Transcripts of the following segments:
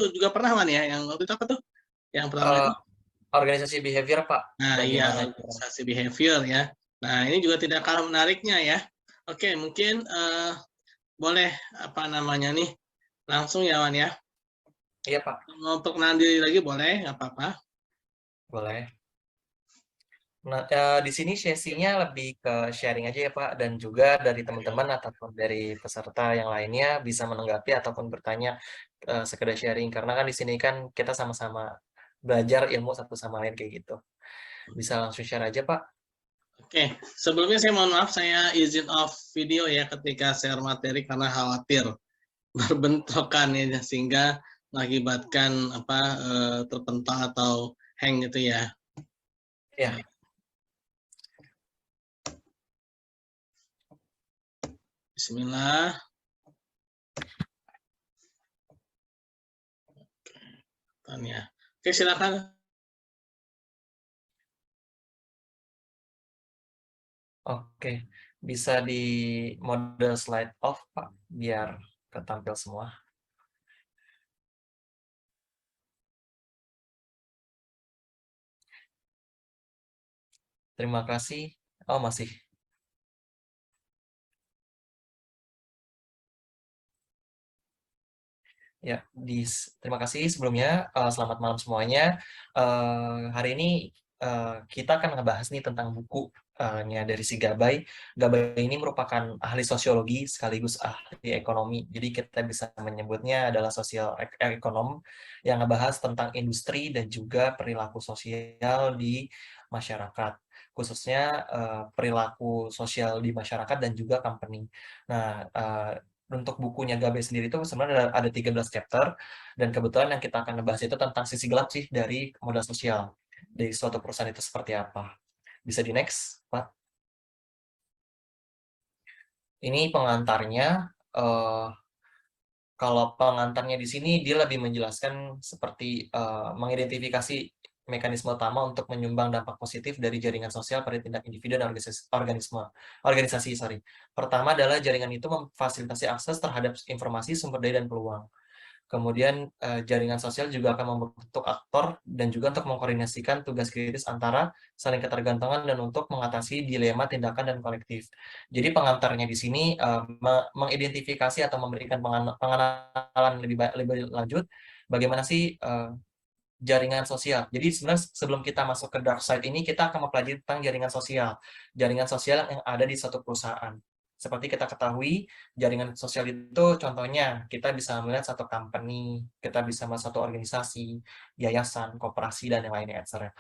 juga pernah Wan ya, yang waktu itu apa tuh? Yang pertama itu? Organisasi behavior Pak, Nah iya, bagaimana organisasi behavior ya. Nah ini juga tidak kalah menariknya ya. Oke, mungkin boleh apa namanya nih, langsung ya Wan ya. Iya Pak, Mau perkenalan diri lagi boleh, nggak apa-apa. boleh. Nah, di sini sesinya lebih ke sharing aja ya Pak, dan juga dari teman-teman ataupun dari peserta yang lainnya bisa menanggapi ataupun bertanya, sekedar sharing. Karena kan di sini kan kita sama-sama belajar ilmu satu sama lain kayak gitu. Bisa langsung share aja Pak. Oke, sebelumnya saya mohon maaf, saya izin off video ya ketika share materi karena khawatir berbentrokan ya, sehingga mengakibatkan apa terpental atau hang gitu ya. Ya, Bismillah. Ya. Oke, silakan. oke. Bisa di mode slide off Pak, biar ketampil semua. Terima kasih. Oh, masih. Ya, terima kasih sebelumnya. Selamat malam semuanya. Hari ini kita akan ngebahas nih tentang buku dari si Gabay. Gabay ini merupakan ahli sosiologi sekaligus ahli ekonomi. Jadi kita bisa menyebutnya adalah sosial ekonom yang ngebahas tentang industri dan juga perilaku sosial di masyarakat. Khususnya perilaku sosial di masyarakat dan juga company. Nah, untuk bukunya Gabe sendiri itu sebenarnya ada 13 chapter, dan kebetulan yang kita akan bahas itu tentang sisi gelap sih dari modal sosial dari suatu perusahaan itu seperti apa. Bisa di next, Pak. Ini pengantarnya. eh, Kalau pengantarnya di sini dia lebih menjelaskan seperti mengidentifikasi mekanisme utama untuk menyumbang dampak positif dari jaringan sosial pada tindak individu dan organisasi. Pertama adalah jaringan itu memfasilitasi akses terhadap informasi, sumber daya, dan peluang. Kemudian jaringan sosial juga akan membentuk aktor dan juga untuk mengkoordinasikan tugas kritis antara saling ketergantungan dan untuk mengatasi dilema tindakan dan kolektif. Jadi pengantarnya di sini mengidentifikasi atau memberikan pengenalan lebih lanjut bagaimana sih jaringan sosial. Jadi sebenarnya sebelum kita masuk ke dark side ini, kita akan mempelajari tentang jaringan sosial. Jaringan sosial yang ada di suatu perusahaan. Seperti kita ketahui, jaringan sosial itu contohnya kita bisa melihat satu company, kita bisa melihat satu organisasi, yayasan, koperasi, dan yang lainnya, etc.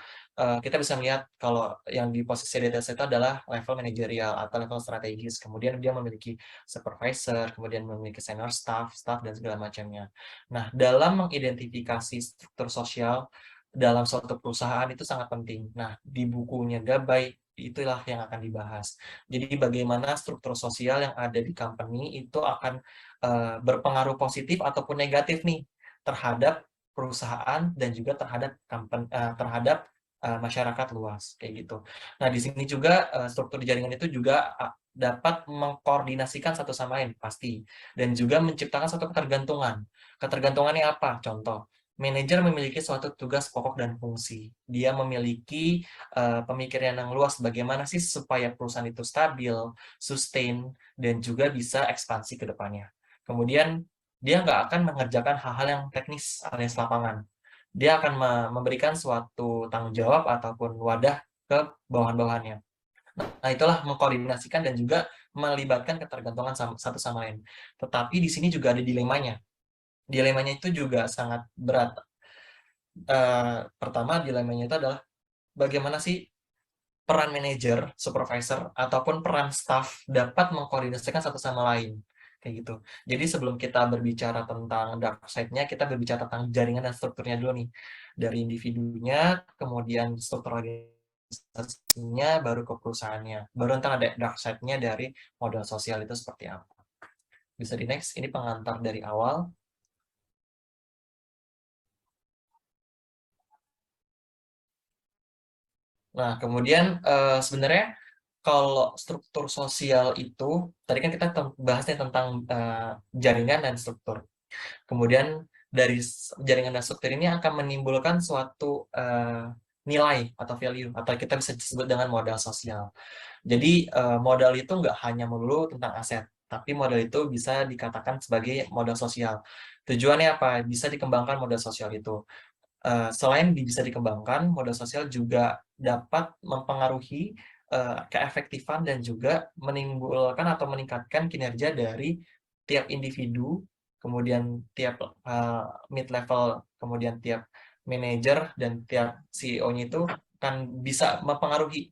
Kita bisa melihat kalau yang di posisi di atas itu adalah level manajerial atau level strategis. Kemudian dia memiliki supervisor, kemudian memiliki senior staff, dan segala macamnya. Nah, dalam mengidentifikasi struktur sosial dalam suatu perusahaan itu sangat penting. Nah, di bukunya Gabay itulah yang akan dibahas. Jadi bagaimana struktur sosial yang ada di company itu akan berpengaruh positif ataupun negatif nih terhadap perusahaan dan juga terhadap masyarakat luas kayak gitu. Nah, di sini juga struktur jaringan itu juga dapat mengkoordinasikan satu sama lain pasti, dan juga menciptakan satu ketergantungan. Ketergantungannya apa? Contoh, manajer memiliki suatu tugas pokok dan fungsi. Dia memiliki pemikiran yang luas bagaimana sih supaya perusahaan itu stabil, sustain, dan juga bisa ekspansi ke depannya. Kemudian dia nggak akan mengerjakan hal-hal yang teknis alias lapangan. Dia akan memberikan suatu tanggung jawab ataupun wadah ke bawahan-bawahannya. Nah, itulah mengkoordinasikan dan juga melibatkan ketergantungan satu sama lain. Tetapi di sini juga ada dilemanya. Dilemanya itu juga sangat berat. Pertama, dilemanya itu adalah bagaimana sih peran manajer, supervisor, ataupun peran staff dapat mengkoordinasikan satu sama lain. Kayak gitu. Jadi sebelum kita berbicara tentang dark side-nya, kita berbicara tentang jaringan dan strukturnya dulu nih. Dari individunya, kemudian struktur organisasinya, baru ke perusahaannya. Baru ntar ada dark side-nya dari modal sosial itu seperti apa. Bisa di next, ini pengantar dari awal. Nah, kemudian sebenarnya kalau struktur sosial itu, tadi kan kita bahasnya tentang jaringan dan struktur. Kemudian dari jaringan dan struktur ini akan menimbulkan suatu nilai atau value, atau kita bisa disebut dengan modal sosial. Jadi modal itu nggak hanya melulu tentang aset, tapi modal itu bisa dikatakan sebagai modal sosial. Tujuannya apa? Bisa dikembangkan modal sosial itu. Selain bisa dikembangkan, modal sosial juga dapat mempengaruhi keefektifan dan juga menimbulkan atau meningkatkan kinerja dari tiap individu, kemudian tiap mid level, kemudian tiap manajer dan tiap CEO-nya itu akan bisa mempengaruhi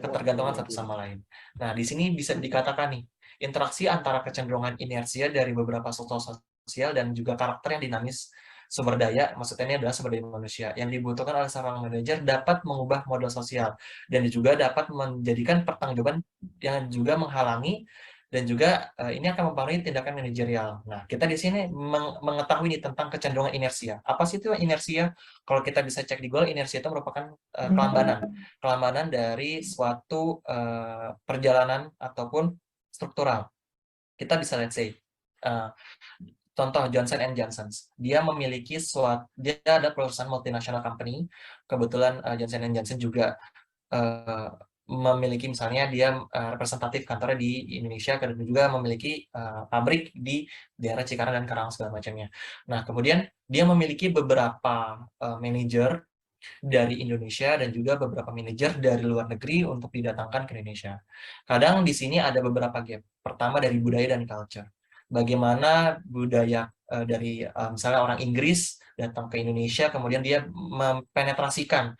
ketergantungan satu sama lain. Nah, di sini bisa dikatakan nih, interaksi antara kecenderungan inersia dari beberapa struktur sosial dan juga karakter yang dinamis sumber daya, maksudnya ini adalah sumber daya manusia, yang dibutuhkan oleh seorang manajer dapat mengubah modal sosial, dan juga dapat menjadikan pertanggungjawaban yang juga menghalangi, dan juga ini akan mempengaruhi tindakan manajerial. Nah, kita di sini mengetahui nih tentang kecenderungan inersia. Apa sih itu inersia? Kalau kita bisa cek di Google, inersia itu merupakan kelambanan dari suatu perjalanan ataupun struktural. Kita bisa let's say contoh Johnson & Johnson, dia ada perusahaan multinational company, kebetulan Johnson & Johnson juga memiliki, misalnya dia representatif kantornya di Indonesia, dan juga memiliki pabrik di daerah Cikarang dan Karawang segala macamnya. Nah, kemudian dia memiliki beberapa manajer dari Indonesia dan juga beberapa manajer dari luar negeri untuk didatangkan ke Indonesia. Kadang di sini ada beberapa gap. Pertama dari budaya dan culture. Bagaimana budaya dari misalnya orang Inggris datang ke Indonesia, kemudian dia mempenetrasikan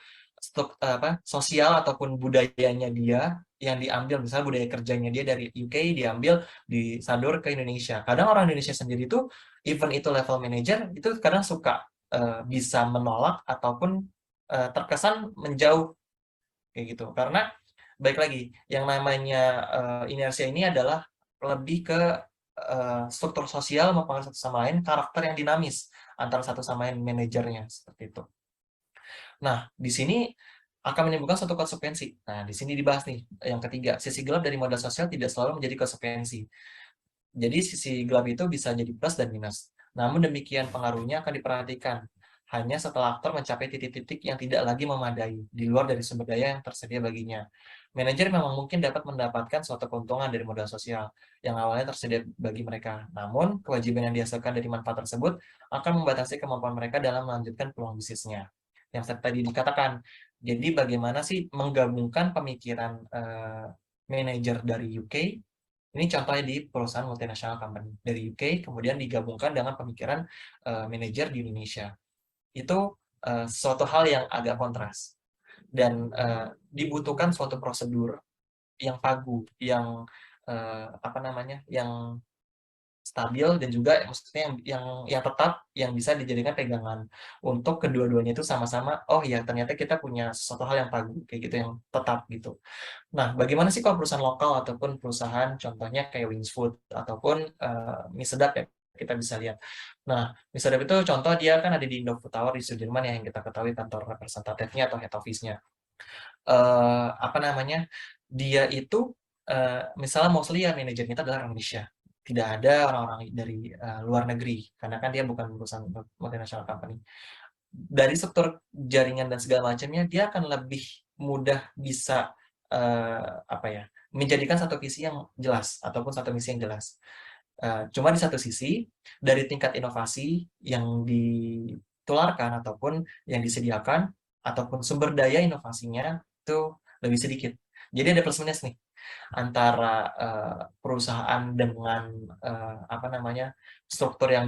sosial ataupun budayanya dia yang diambil, misalnya budaya kerjanya dia dari UK diambil disadur ke Indonesia. Kadang orang Indonesia sendiri itu, even itu level manager, itu kadang suka bisa menolak ataupun terkesan menjauh kayak gitu, karena baik lagi yang namanya inersia ini adalah lebih ke struktur sosial mempengaruhi satu sama lain, karakter yang dinamis antara satu sama lain manajernya, seperti itu. Nah, di sini akan menimbulkan suatu konsekuensi. Nah, di sini dibahas nih yang ketiga, sisi gelap dari modal sosial tidak selalu menjadi konsekuensi. Jadi sisi gelap itu bisa jadi plus dan minus. Namun demikian pengaruhnya akan diperhatikan hanya setelah aktor mencapai titik-titik yang tidak lagi memadai, di luar dari sumber daya yang tersedia baginya. Manajer memang mungkin dapat mendapatkan suatu keuntungan dari modal sosial yang awalnya tersedia bagi mereka. Namun, kewajiban yang dihasilkan dari manfaat tersebut akan membatasi kemampuan mereka dalam melanjutkan peluang bisnisnya. Yang tadi dikatakan, jadi bagaimana sih menggabungkan pemikiran manajer dari UK, ini contohnya di perusahaan multinational company dari UK, kemudian digabungkan dengan pemikiran manajer di Indonesia. Itu suatu hal yang agak kontras, dan dibutuhkan suatu prosedur yang pagu, yang yang stabil, dan juga maksudnya yang tetap, yang bisa dijadikan pegangan untuk kedua-duanya itu sama-sama, oh ya ternyata kita punya sesuatu hal yang pagu kayak gitu, yang tetap gitu. Nah, bagaimana sih kalau perusahaan lokal ataupun perusahaan contohnya kayak Wings Food ataupun mie sedap ya, kita bisa lihat. Nah, mie sedap itu contoh dia kan ada di Indofood Tower di Sudirman yang kita ketahui kantor representatifnya atau head office-nya. Dia itu misalnya mostly ya manajer kita adalah orang Indonesia. Tidak ada orang-orang dari luar negeri, karena kan dia bukan perusahaan multinational company. Dari struktur jaringan dan segala macamnya, dia akan lebih mudah bisa menjadikan satu visi yang jelas ataupun satu misi yang jelas. Cuma di satu sisi, dari tingkat inovasi yang ditularkan ataupun yang disediakan ataupun sumber daya inovasinya itu lebih sedikit. Jadi ada plus minus nih antara perusahaan dengan struktur yang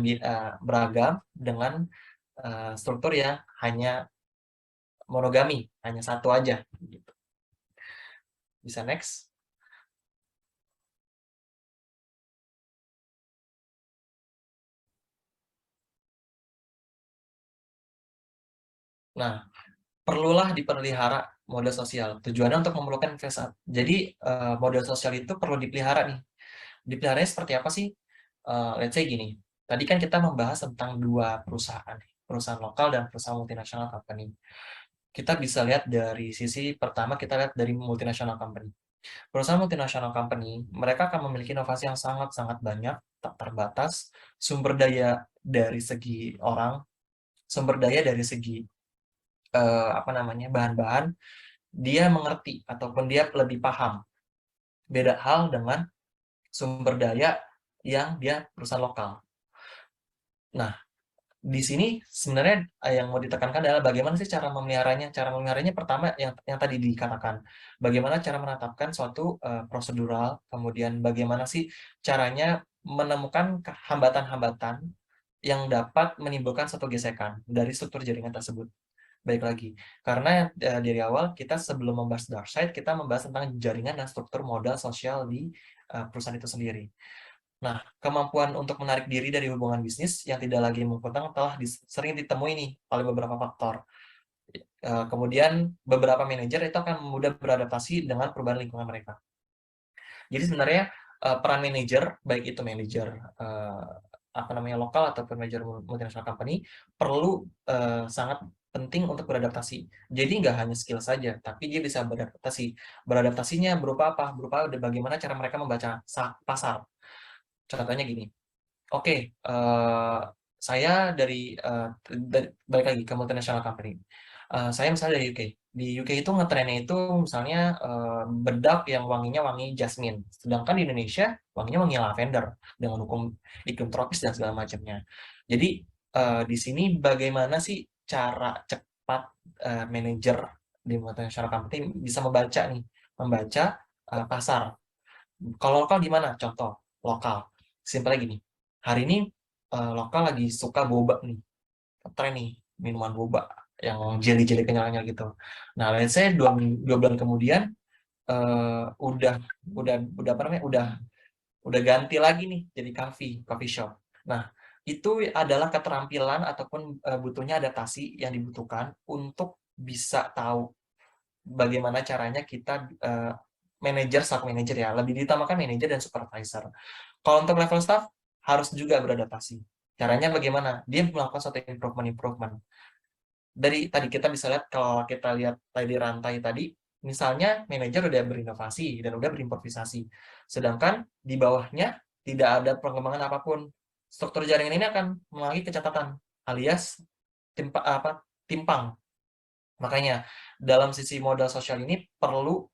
beragam dengan struktur yang hanya monogami, hanya satu aja gitu. Bisa next. Nah, perlulah dipelihara modal sosial. Tujuannya untuk memerlukan investasi. Jadi modal sosial itu perlu dipelihara nih. Dipeliharanya seperti apa sih? Let's say gini. Tadi kan kita membahas tentang dua perusahaan, perusahaan lokal dan perusahaan multinational company. Kita bisa lihat dari sisi pertama, kita lihat dari multinational company. Perusahaan multinational company, mereka akan memiliki inovasi yang sangat-sangat banyak tak terbatas, sumber daya dari segi orang, sumber daya dari segi bahan-bahan, dia mengerti ataupun dia lebih paham. Beda hal dengan sumber daya yang dia perusahaan lokal. Nah, di sini sebenarnya yang mau ditekankan adalah bagaimana sih cara memeliharanya. Cara memeliharanya pertama yang tadi dikatakan, bagaimana cara menetapkan suatu prosedural, kemudian bagaimana sih caranya menemukan hambatan-hambatan yang dapat menimbulkan suatu gesekan dari struktur jaringan tersebut. Baik lagi, karena dari awal kita sebelum membahas dark side, kita membahas tentang jaringan dan struktur modal sosial di perusahaan itu sendiri. Nah, kemampuan untuk menarik diri dari hubungan bisnis yang tidak lagi menguntungkan telah sering ditemui nih oleh beberapa faktor. Kemudian beberapa manajer itu akan mudah beradaptasi dengan perubahan lingkungan mereka. Jadi sebenarnya peran manajer, baik itu manajer lokal ataupun manajer multinational company, perlu sangat penting untuk beradaptasi. Jadi nggak hanya skill saja, tapi dia bisa beradaptasi. Beradaptasinya berupa apa? Berupa bagaimana cara mereka membaca pasar. Contohnya gini, oke, saya balik lagi ke multinational company. Saya misalnya dari UK. Di UK itu ngetrennya itu misalnya bedak yang wanginya wangi jasmine. Sedangkan di Indonesia wanginya wangi lavender dengan iklim tropis dan segala macamnya. Jadi di sini bagaimana sih cara cepat manajer di multinational company bisa membaca pasar. Kalau lokal gimana? Contoh lokal. Simpelnya gini. Hari ini lokal lagi suka boba nih. Tren nih minuman boba yang jelly-jelly kenyal-kenyal gitu. Nah, let's say 2 bulan kemudian udah ganti lagi nih jadi coffee shop. Nah, itu adalah keterampilan ataupun butuhnya adaptasi yang dibutuhkan untuk bisa tahu bagaimana caranya kita manajer, staff manager ya, lebih ditamakan manajer dan supervisor. Kalau untuk level staff harus juga beradaptasi. Caranya bagaimana? Dia melakukan suatu improvement. Dari tadi kita bisa lihat, kalau kita lihat tadi rantai tadi, misalnya manajer udah berinovasi dan udah berimprovisasi, sedangkan di bawahnya tidak ada pengembangan apapun. Struktur jaringan ini akan melalui kecatatan alias timpang. Makanya dalam sisi modal sosial ini perlu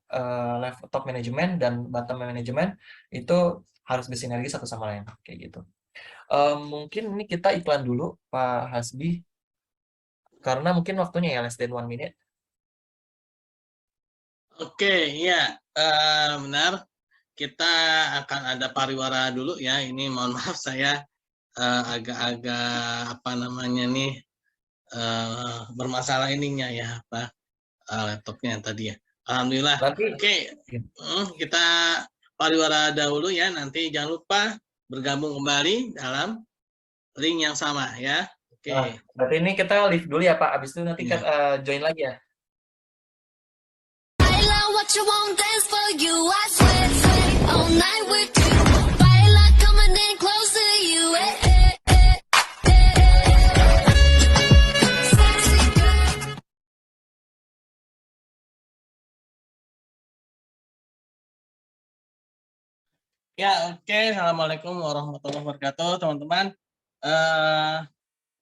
level top manajemen dan bottom manajemen itu harus bersinergi satu sama lain kayak gitu. Mungkin ini kita iklan dulu Pak Hasbi, karena mungkin waktunya ya less than 1 minute. Oke, ya benar. Kita akan ada pariwara dulu ya. Ini mohon maaf saya agak-agak bermasalah ininya ya laptopnya tadi ya. Alhamdulillah. Oke, kita pariwara dahulu ya. Nanti jangan lupa bergabung kembali dalam link yang sama ya. Oke. Berarti ini kita leave dulu ya Pak. Abis itu nanti kita join lagi ya. Ya, oke. Assalamualaikum warahmatullahi wabarakatuh, teman-teman.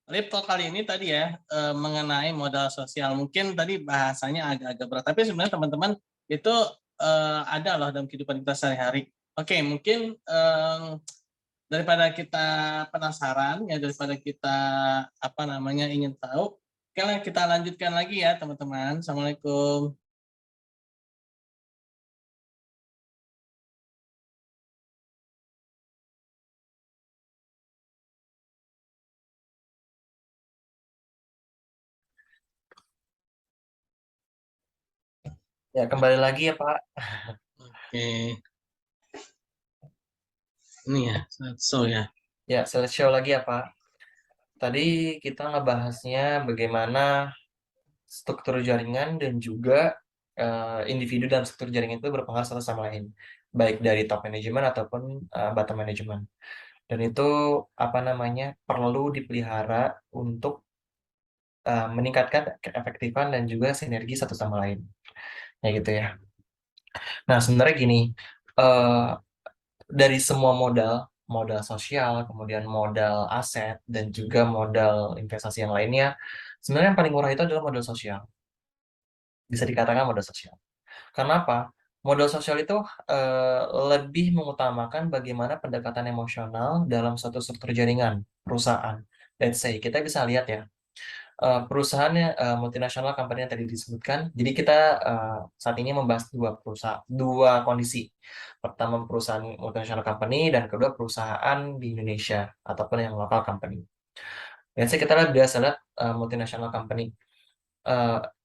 Laptop kali ini tadi ya mengenai modal sosial. Mungkin tadi bahasanya agak-agak berat, tapi sebenarnya teman-teman itu ada loh dalam kehidupan kita sehari-hari. Oke, mungkin daripada kita penasaran ya, daripada kita ingin tahu, kita lanjutkan lagi ya teman-teman. Assalamualaikum. Ya, kembali lagi ya Pak. Oke. Ini ya, slideshow ya. Ya, slideshow lagi ya Pak. Tadi kita ngebahasnya bagaimana struktur jaringan dan juga individu dan struktur jaringan itu berpengaruh satu sama lain, baik dari top manajemen ataupun bottom manajemen. Dan itu perlu dipelihara untuk meningkatkan keefektifan dan juga sinergi satu sama lain. Ya gitu ya. Nah, sebenarnya gini, dari semua modal modal sosial, kemudian modal aset, dan juga modal investasi yang lainnya, sebenarnya yang paling murah itu adalah modal sosial. Bisa dikatakan modal sosial. Karena apa? Modal sosial itu lebih mengutamakan bagaimana pendekatan emosional dalam suatu struktur jaringan perusahaan. Let's say kita bisa lihat ya, perusahaannya multinasional company yang tadi disebutkan. Jadi kita saat ini membahas dua kondisi. Pertama perusahaan multinational company dan kedua perusahaan di Indonesia ataupun yang lokal company. Let's say kita biasa lihat multinational company.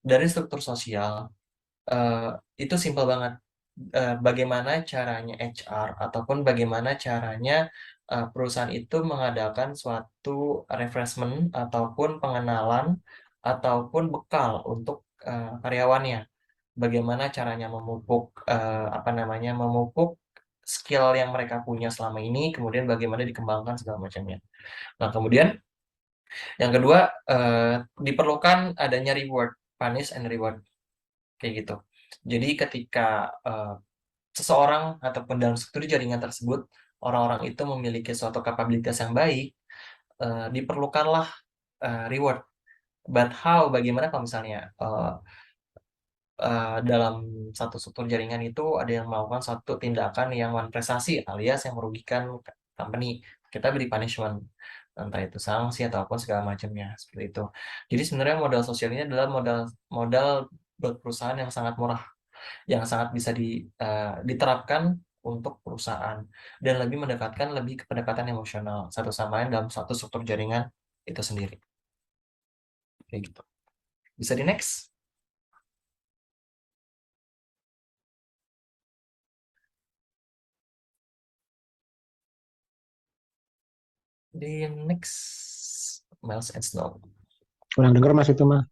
Dari struktur sosial itu simpel banget. Bagaimana caranya HR ataupun bagaimana caranya perusahaan itu mengadakan suatu refreshment ataupun pengenalan ataupun bekal untuk karyawannya. Bagaimana caranya memupuk skill yang mereka punya selama ini, kemudian bagaimana dikembangkan segala macamnya. Nah, kemudian yang kedua diperlukan adanya reward, punish and reward, kayak gitu. Jadi ketika seseorang ataupun dalam struktur jaringan tersebut, orang-orang itu memiliki suatu kapabilitas yang baik, diperlukanlah reward. But how? Bagaimana kalau misalnya dalam satu struktur jaringan itu ada yang melakukan satu tindakan yang prestasi alias yang merugikan company, kita beri punishment, entah itu sanksi ataupun segala macamnya seperti itu. Jadi sebenarnya modal sosial ini adalah modal buat perusahaan yang sangat murah, yang sangat bisa diterapkan untuk perusahaan dan lebih ke pendekatan emosional satu sama lain dalam satu struktur jaringan itu sendiri. Kayak gitu. Bisa di next. Di next, Miles and Snow. Kurang dengar Mas itu mah.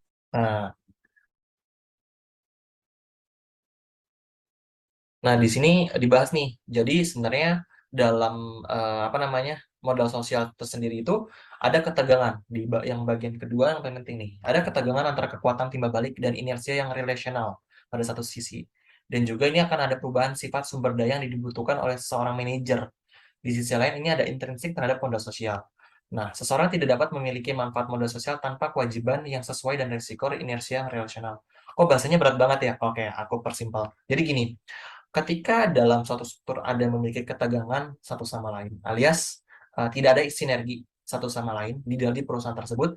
Nah, di sini dibahas nih. Jadi sebenarnya dalam modal sosial tersendiri itu ada ketegangan di yang bagian kedua yang paling penting nih. Ada ketegangan antara kekuatan timbal balik dan inersia yang relasional pada satu sisi. Dan juga ini akan ada perubahan sifat sumber daya yang dibutuhkan oleh seorang manajer. Di sisi lain ini ada intrinsik terhadap modal sosial. Nah, seseorang tidak dapat memiliki manfaat modal sosial tanpa kewajiban yang sesuai dan risiko inersia yang relasional. Kok bahasanya berat banget ya? Oke, aku persimpel. Jadi gini, ketika dalam suatu struktur ada memiliki ketegangan satu sama lain, alias tidak ada sinergi satu sama lain di dalam perusahaan tersebut,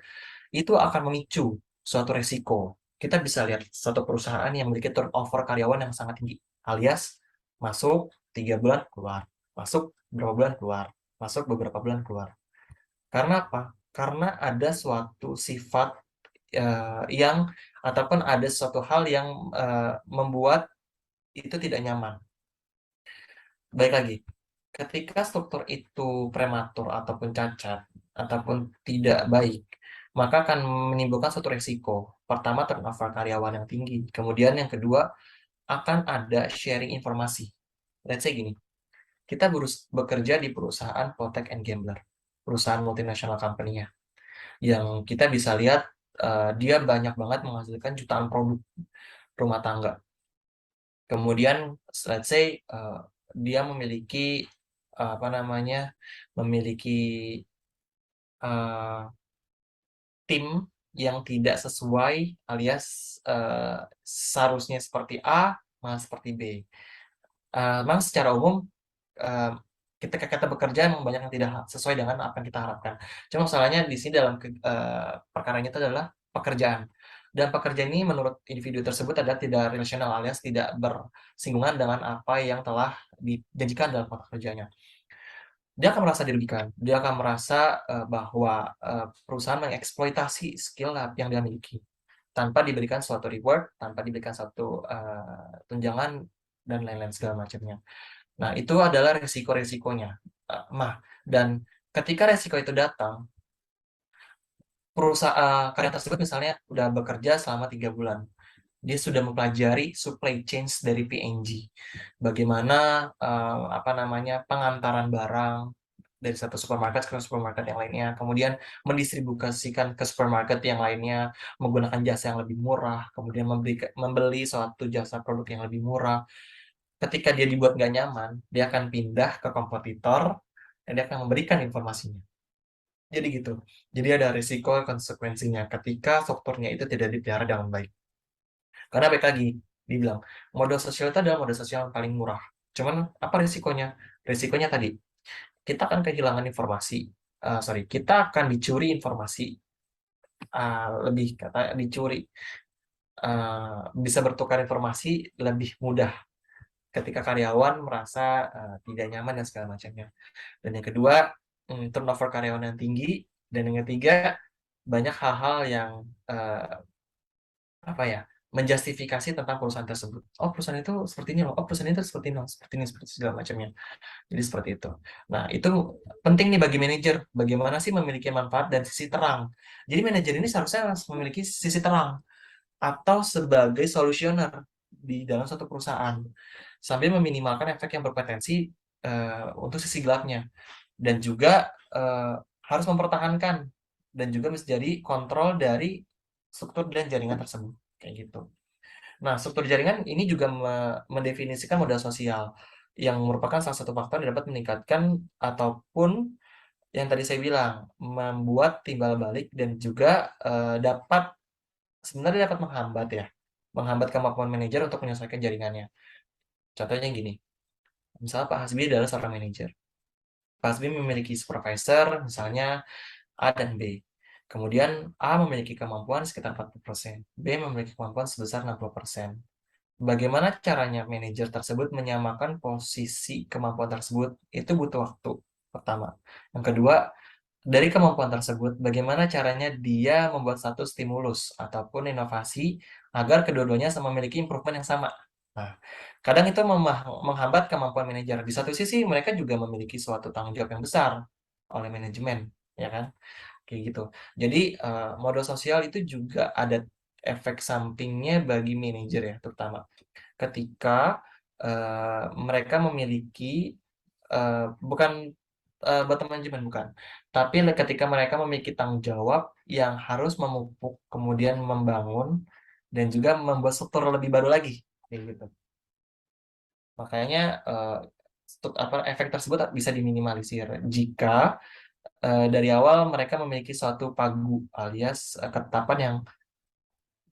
itu akan memicu suatu resiko. Kita bisa lihat suatu perusahaan yang memiliki turnover karyawan yang sangat tinggi, alias masuk 3 bulan keluar, masuk beberapa bulan keluar, masuk beberapa bulan keluar. Karena apa? Karena ada suatu sifat ataupun ada suatu hal yang membuat itu tidak nyaman. Baik lagi, ketika struktur itu prematur ataupun cacat ataupun tidak baik, maka akan menimbulkan suatu resiko. Pertama, turnover karyawan yang tinggi. Kemudian yang kedua, akan ada sharing informasi. Let's say gini, kita bekerja di perusahaan Protect and Gambler, perusahaan multinational company-nya, yang kita bisa lihat dia banyak banget menghasilkan jutaan produk rumah tangga. Kemudian let's say dia memiliki tim yang tidak sesuai, alias seharusnya seperti A malah seperti B. Memang secara umum ketika kita bekerja memang banyak yang tidak sesuai dengan apa yang kita harapkan. Cuma masalahnya di sini dalam perkaranya itu adalah pekerjaan. Dan pekerjaan ini menurut individu tersebut adalah tidak relasional, alias tidak bersinggungan dengan apa yang telah dijanjikan dalam kontrak kerjanya. Dia akan merasa dirugikan, dia akan merasa bahwa perusahaan mengeksploitasi skill yang dia miliki tanpa diberikan suatu reward, tanpa diberikan suatu tunjangan dan lain-lain segala macamnya. Nah, itu adalah resiko-resikonya. Dan ketika resiko itu datang, karyawan tersebut misalnya udah bekerja selama 3 bulan. Dia sudah mempelajari supply chain dari P&G. Bagaimana pengantaran barang dari satu supermarket ke supermarket yang lainnya, kemudian mendistribusikan ke supermarket yang lainnya menggunakan jasa yang lebih murah, kemudian membeli suatu jasa produk yang lebih murah. Ketika dia dibuat nggak nyaman, dia akan pindah ke kompetitor dan dia akan memberikan informasinya. Jadi gitu. Jadi ada risiko konsekuensinya ketika strukturnya itu tidak dipelihara dengan baik. Karena baik lagi, dibilang, modal sosial itu adalah modal sosial yang paling murah. Cuman apa risikonya? Risikonya tadi, kita akan kehilangan informasi. Kita akan dicuri informasi. Lebih kata dicuri. Bisa bertukar informasi lebih mudah ketika karyawan merasa tidak nyaman dan segala macamnya. Dan yang kedua, turnover karyawan yang tinggi. Dan yang ketiga, banyak hal-hal yang menjustifikasi tentang perusahaan tersebut. Oh, perusahaan itu seperti ini loh. Oh, perusahaan itu seperti ini loh. Seperti ini, seperti segala macamnya. Jadi seperti itu. Nah, itu penting nih bagi manajer. Bagaimana sih memiliki manfaat dan sisi terang. Jadi manajer ini seharusnya memiliki sisi terang atau sebagai solusioner di dalam satu perusahaan sambil meminimalkan efek yang berpotensi untuk sisi gelapnya, dan juga harus mempertahankan dan juga menjadi kontrol dari struktur dan jaringan tersebut kayak gitu. Nah, struktur jaringan ini juga mendefinisikan modal sosial yang merupakan salah satu faktor yang dapat meningkatkan ataupun yang tadi saya bilang membuat timbal balik dan juga sebenarnya dapat menghambat kemampuan manajer untuk menyelesaikan jaringannya. Contohnya gini, misalnya Pak Hasbi adalah seorang manajer. Pak Hasbi memiliki supervisor, misalnya A dan B. Kemudian A memiliki kemampuan sekitar 40%, B memiliki kemampuan sebesar 60%. Bagaimana caranya manajer tersebut menyamakan posisi kemampuan tersebut? Itu butuh waktu, pertama. Yang kedua, dari kemampuan tersebut, bagaimana caranya dia membuat satu stimulus ataupun inovasi agar kedua-duanya memiliki improvement yang sama. Nah, kadang itu menghambat kemampuan manajer. Di satu sisi, mereka juga memiliki suatu tanggung jawab yang besar oleh manajemen, ya kan? Kayak gitu. Jadi, modal sosial itu juga ada efek sampingnya bagi manajer ya, terutama ketika mereka memiliki bukan bottom management, bukan. Tapi ketika mereka memiliki tanggung jawab yang harus memupuk, kemudian membangun, dan juga membuat struktur lebih baru lagi, kayak gitu. Makanya efek tersebut bisa diminimalisir jika dari awal mereka memiliki suatu pagu alias ketetapan yang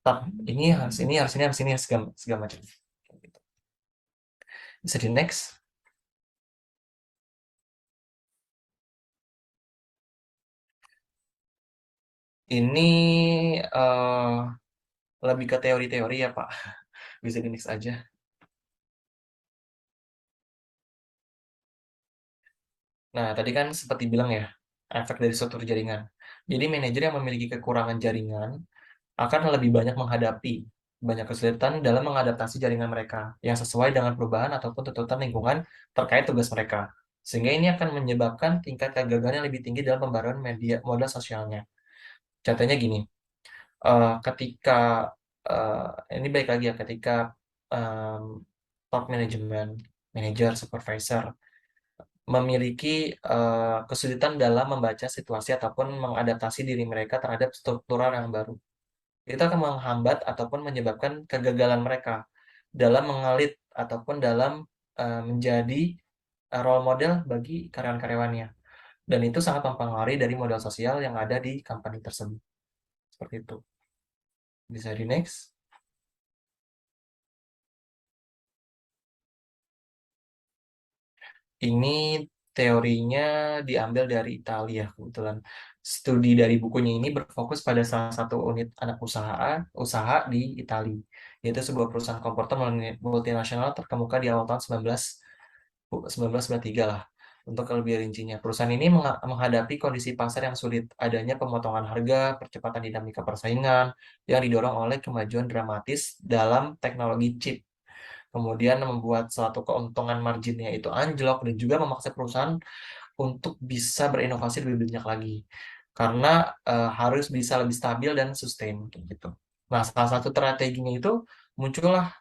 tetap ini harus ini harus ini harus ini segala macam. Gitu. Bisa di next. Ini lebih ke teori-teori ya Pak. Bisa di next aja. Nah, tadi kan seperti bilang ya, efek dari struktur jaringan. Jadi manajer yang memiliki kekurangan jaringan akan lebih banyak menghadapi banyak kesulitan dalam mengadaptasi jaringan mereka yang sesuai dengan perubahan ataupun tuntutan lingkungan terkait tugas mereka. Sehingga ini akan menyebabkan tingkat kegagalan yang lebih tinggi dalam pembaruan modal sosialnya. Contohnya gini, ketika ini baik lagi ya, ketika top management, manager, supervisor memiliki kesulitan dalam membaca situasi ataupun mengadaptasi diri mereka terhadap struktural yang baru. Itu akan menghambat ataupun menyebabkan kegagalan mereka dalam mengalit ataupun dalam menjadi role model bagi karyawan-karyawannya. Dan itu sangat mempengaruhi dari modal sosial yang ada di company tersebut. Seperti itu. Bisa di next. Ini teorinya diambil dari Italia kebetulan. Studi dari bukunya ini berfokus pada salah satu unit anak usaha di Italia, yaitu sebuah perusahaan komputer multinasional terkemuka di awal tahun 1993 lah. Untuk lebih rincinya, perusahaan ini menghadapi kondisi pasar yang sulit, adanya pemotongan harga, percepatan dinamika persaingan yang didorong oleh kemajuan dramatis dalam teknologi chip. Kemudian membuat suatu keuntungan marginnya itu anjlok dan juga memaksa perusahaan untuk bisa berinovasi lebih banyak lagi. Karena harus bisa lebih stabil dan sustain gitu. Nah, salah satu strateginya itu muncullah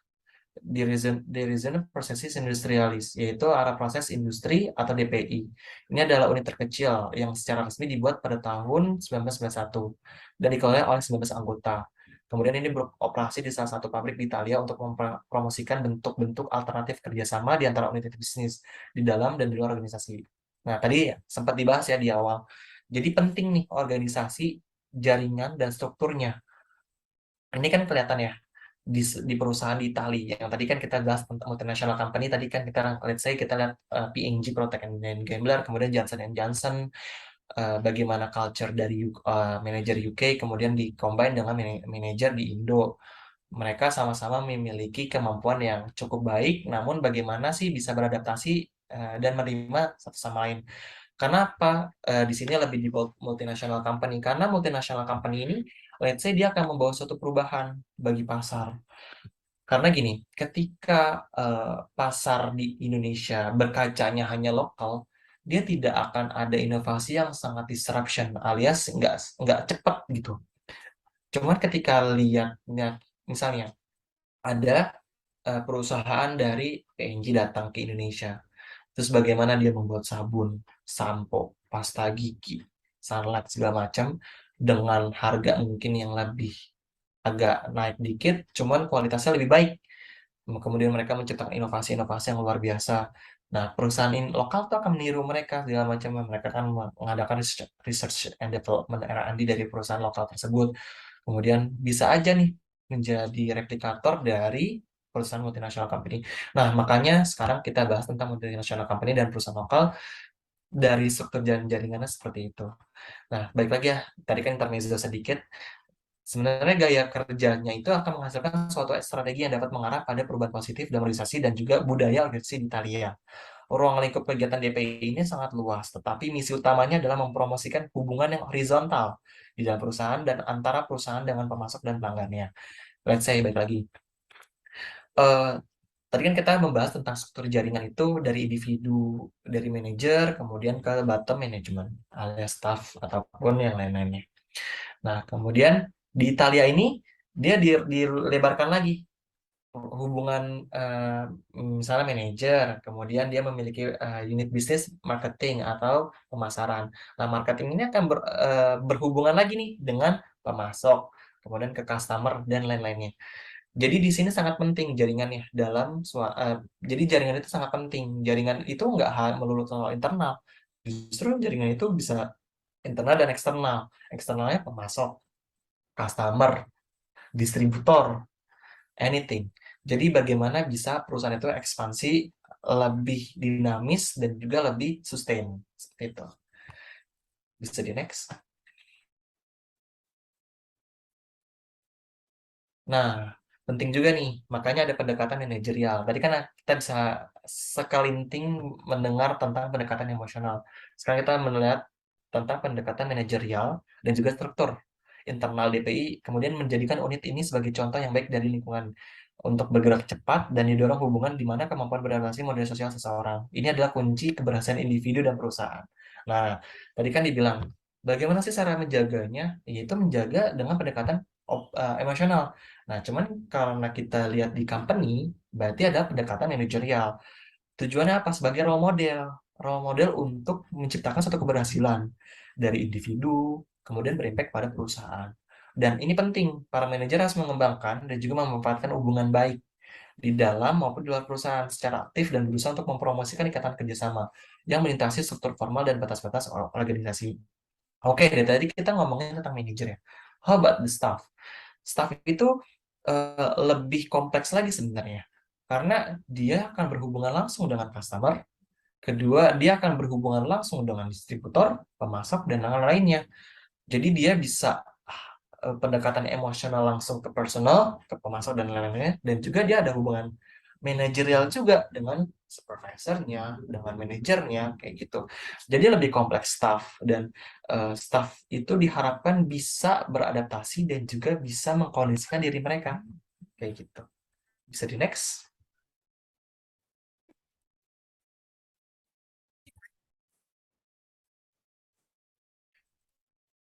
Dirijen Prosesis Industrialis, yaitu arah proses industri atau DPI. Ini adalah unit terkecil yang secara resmi dibuat pada tahun 1991 dan dikelola oleh 19 anggota. Kemudian ini beroperasi di salah satu pabrik di Italia untuk mempromosikan bentuk-bentuk alternatif kerjasama di antara unit bisnis di dalam dan di luar organisasi. Nah, tadi sempat dibahas ya di awal. Jadi penting nih organisasi, jaringan, dan strukturnya. Ini kan kelihatan ya di perusahaan di Italia yang tadi kan kita bahas tentang multinational company. Tadi kan kita let's say kita lihat P&G Procter and Gamble, kemudian Johnson Johnson, bagaimana culture dari manajer UK kemudian combine dengan manajer di Indo. Mereka sama-sama memiliki kemampuan yang cukup baik, namun bagaimana sih bisa beradaptasi dan menerima satu sama lain. Kenapa di sini lebih di multinational company? Karena multinational company ini, let's say dia akan membawa suatu perubahan bagi pasar. Karena gini, ketika pasar di Indonesia berkacanya hanya lokal, dia tidak akan ada inovasi yang sangat disruption, alias nggak cepat gitu. Cuman ketika lihatnya, misalnya ada perusahaan dari P&G datang ke Indonesia, terus bagaimana dia membuat sabun, sampo, pasta gigi, sunlight segala macam dengan harga mungkin yang lebih agak naik dikit, cuman kualitasnya lebih baik. Kemudian mereka menciptakan inovasi-inovasi yang luar biasa. Nah, perusahaan lokal tuh akan meniru mereka segala macam. Mereka akan mengadakan research and development R&D dari perusahaan lokal tersebut. Kemudian bisa aja nih menjadi replikator dari perusahaan multinational company. Nah, makanya sekarang kita bahas tentang multinational company dan perusahaan lokal dari struktur jaringannya seperti itu. Nah, balik lagi ya, tadi kan intermezzo sedikit. Sebenarnya gaya kerjanya itu akan menghasilkan suatu strategi yang dapat mengarah pada perubahan positif dalam organisasi dan juga budaya organisasi di Italia. Ruang lingkup kegiatan DPI ini sangat luas, tetapi misi utamanya adalah mempromosikan hubungan yang horizontal di dalam perusahaan dan antara perusahaan dengan pemasok dan pelanggannya. Let's say, baik lagi. Tadi kan kita membahas tentang struktur jaringan itu dari individu, dari manajer, kemudian ke bottom management, alias staff ataupun yang lain-lainnya. Nah, kemudian di Italia ini dia dilebarkan lagi hubungan misalnya manajer, kemudian dia memiliki unit bisnis marketing atau pemasaran. Nah, marketing ini akan berhubungan lagi nih dengan pemasok, kemudian ke customer dan lain-lainnya. Jadi di sini sangat penting jaringannya jadi jaringan itu sangat penting. Jaringan itu nggak melulu soal internal. Justru jaringan itu bisa internal dan eksternal. Eksternalnya pemasok, customer, distributor, anything. Jadi bagaimana bisa perusahaan itu ekspansi lebih dinamis dan juga lebih sustain. Seperti itu. Bisa di next. Nah, penting juga nih, makanya ada pendekatan manajerial. Tadi kan kita bisa sekelinting mendengar tentang pendekatan emosional. Sekarang kita melihat tentang pendekatan manajerial dan juga struktur internal DPI, kemudian menjadikan unit ini sebagai contoh yang baik dari lingkungan untuk bergerak cepat dan didorong hubungan di mana kemampuan beradaptasi model sosial seseorang. Ini adalah kunci keberhasilan individu dan perusahaan. Nah, tadi kan dibilang, bagaimana sih cara menjaganya? Yaitu menjaga dengan pendekatan emosional. Nah, cuman karena kita lihat di company, berarti ada pendekatan manajerial. Tujuannya apa? Sebagai role model. Role model untuk menciptakan suatu keberhasilan dari individu, kemudian berimpact pada perusahaan. Dan ini penting, para manajer harus mengembangkan dan juga memanfaatkan hubungan baik di dalam maupun di luar perusahaan secara aktif dan berusaha untuk mempromosikan ikatan kerjasama yang melintasi struktur formal dan batas-batas organisasi. Oke, dari tadi kita ngomongin tentang manajer ya. How about the staff? Staff itu lebih kompleks lagi sebenarnya. Karena dia akan berhubungan langsung dengan customer, kedua dia akan berhubungan langsung dengan distributor, pemasok, dan lain-lainnya. Jadi dia bisa pendekatan emosional langsung ke personal, ke pemasok, dan lain-lainnya. Dan juga dia ada hubungan manajerial juga dengan supervisornya, dengan manajernya, kayak gitu. Jadi lebih kompleks staff, dan staff itu diharapkan bisa beradaptasi dan juga bisa mengkondisikan diri mereka, kayak gitu. Bisa di next.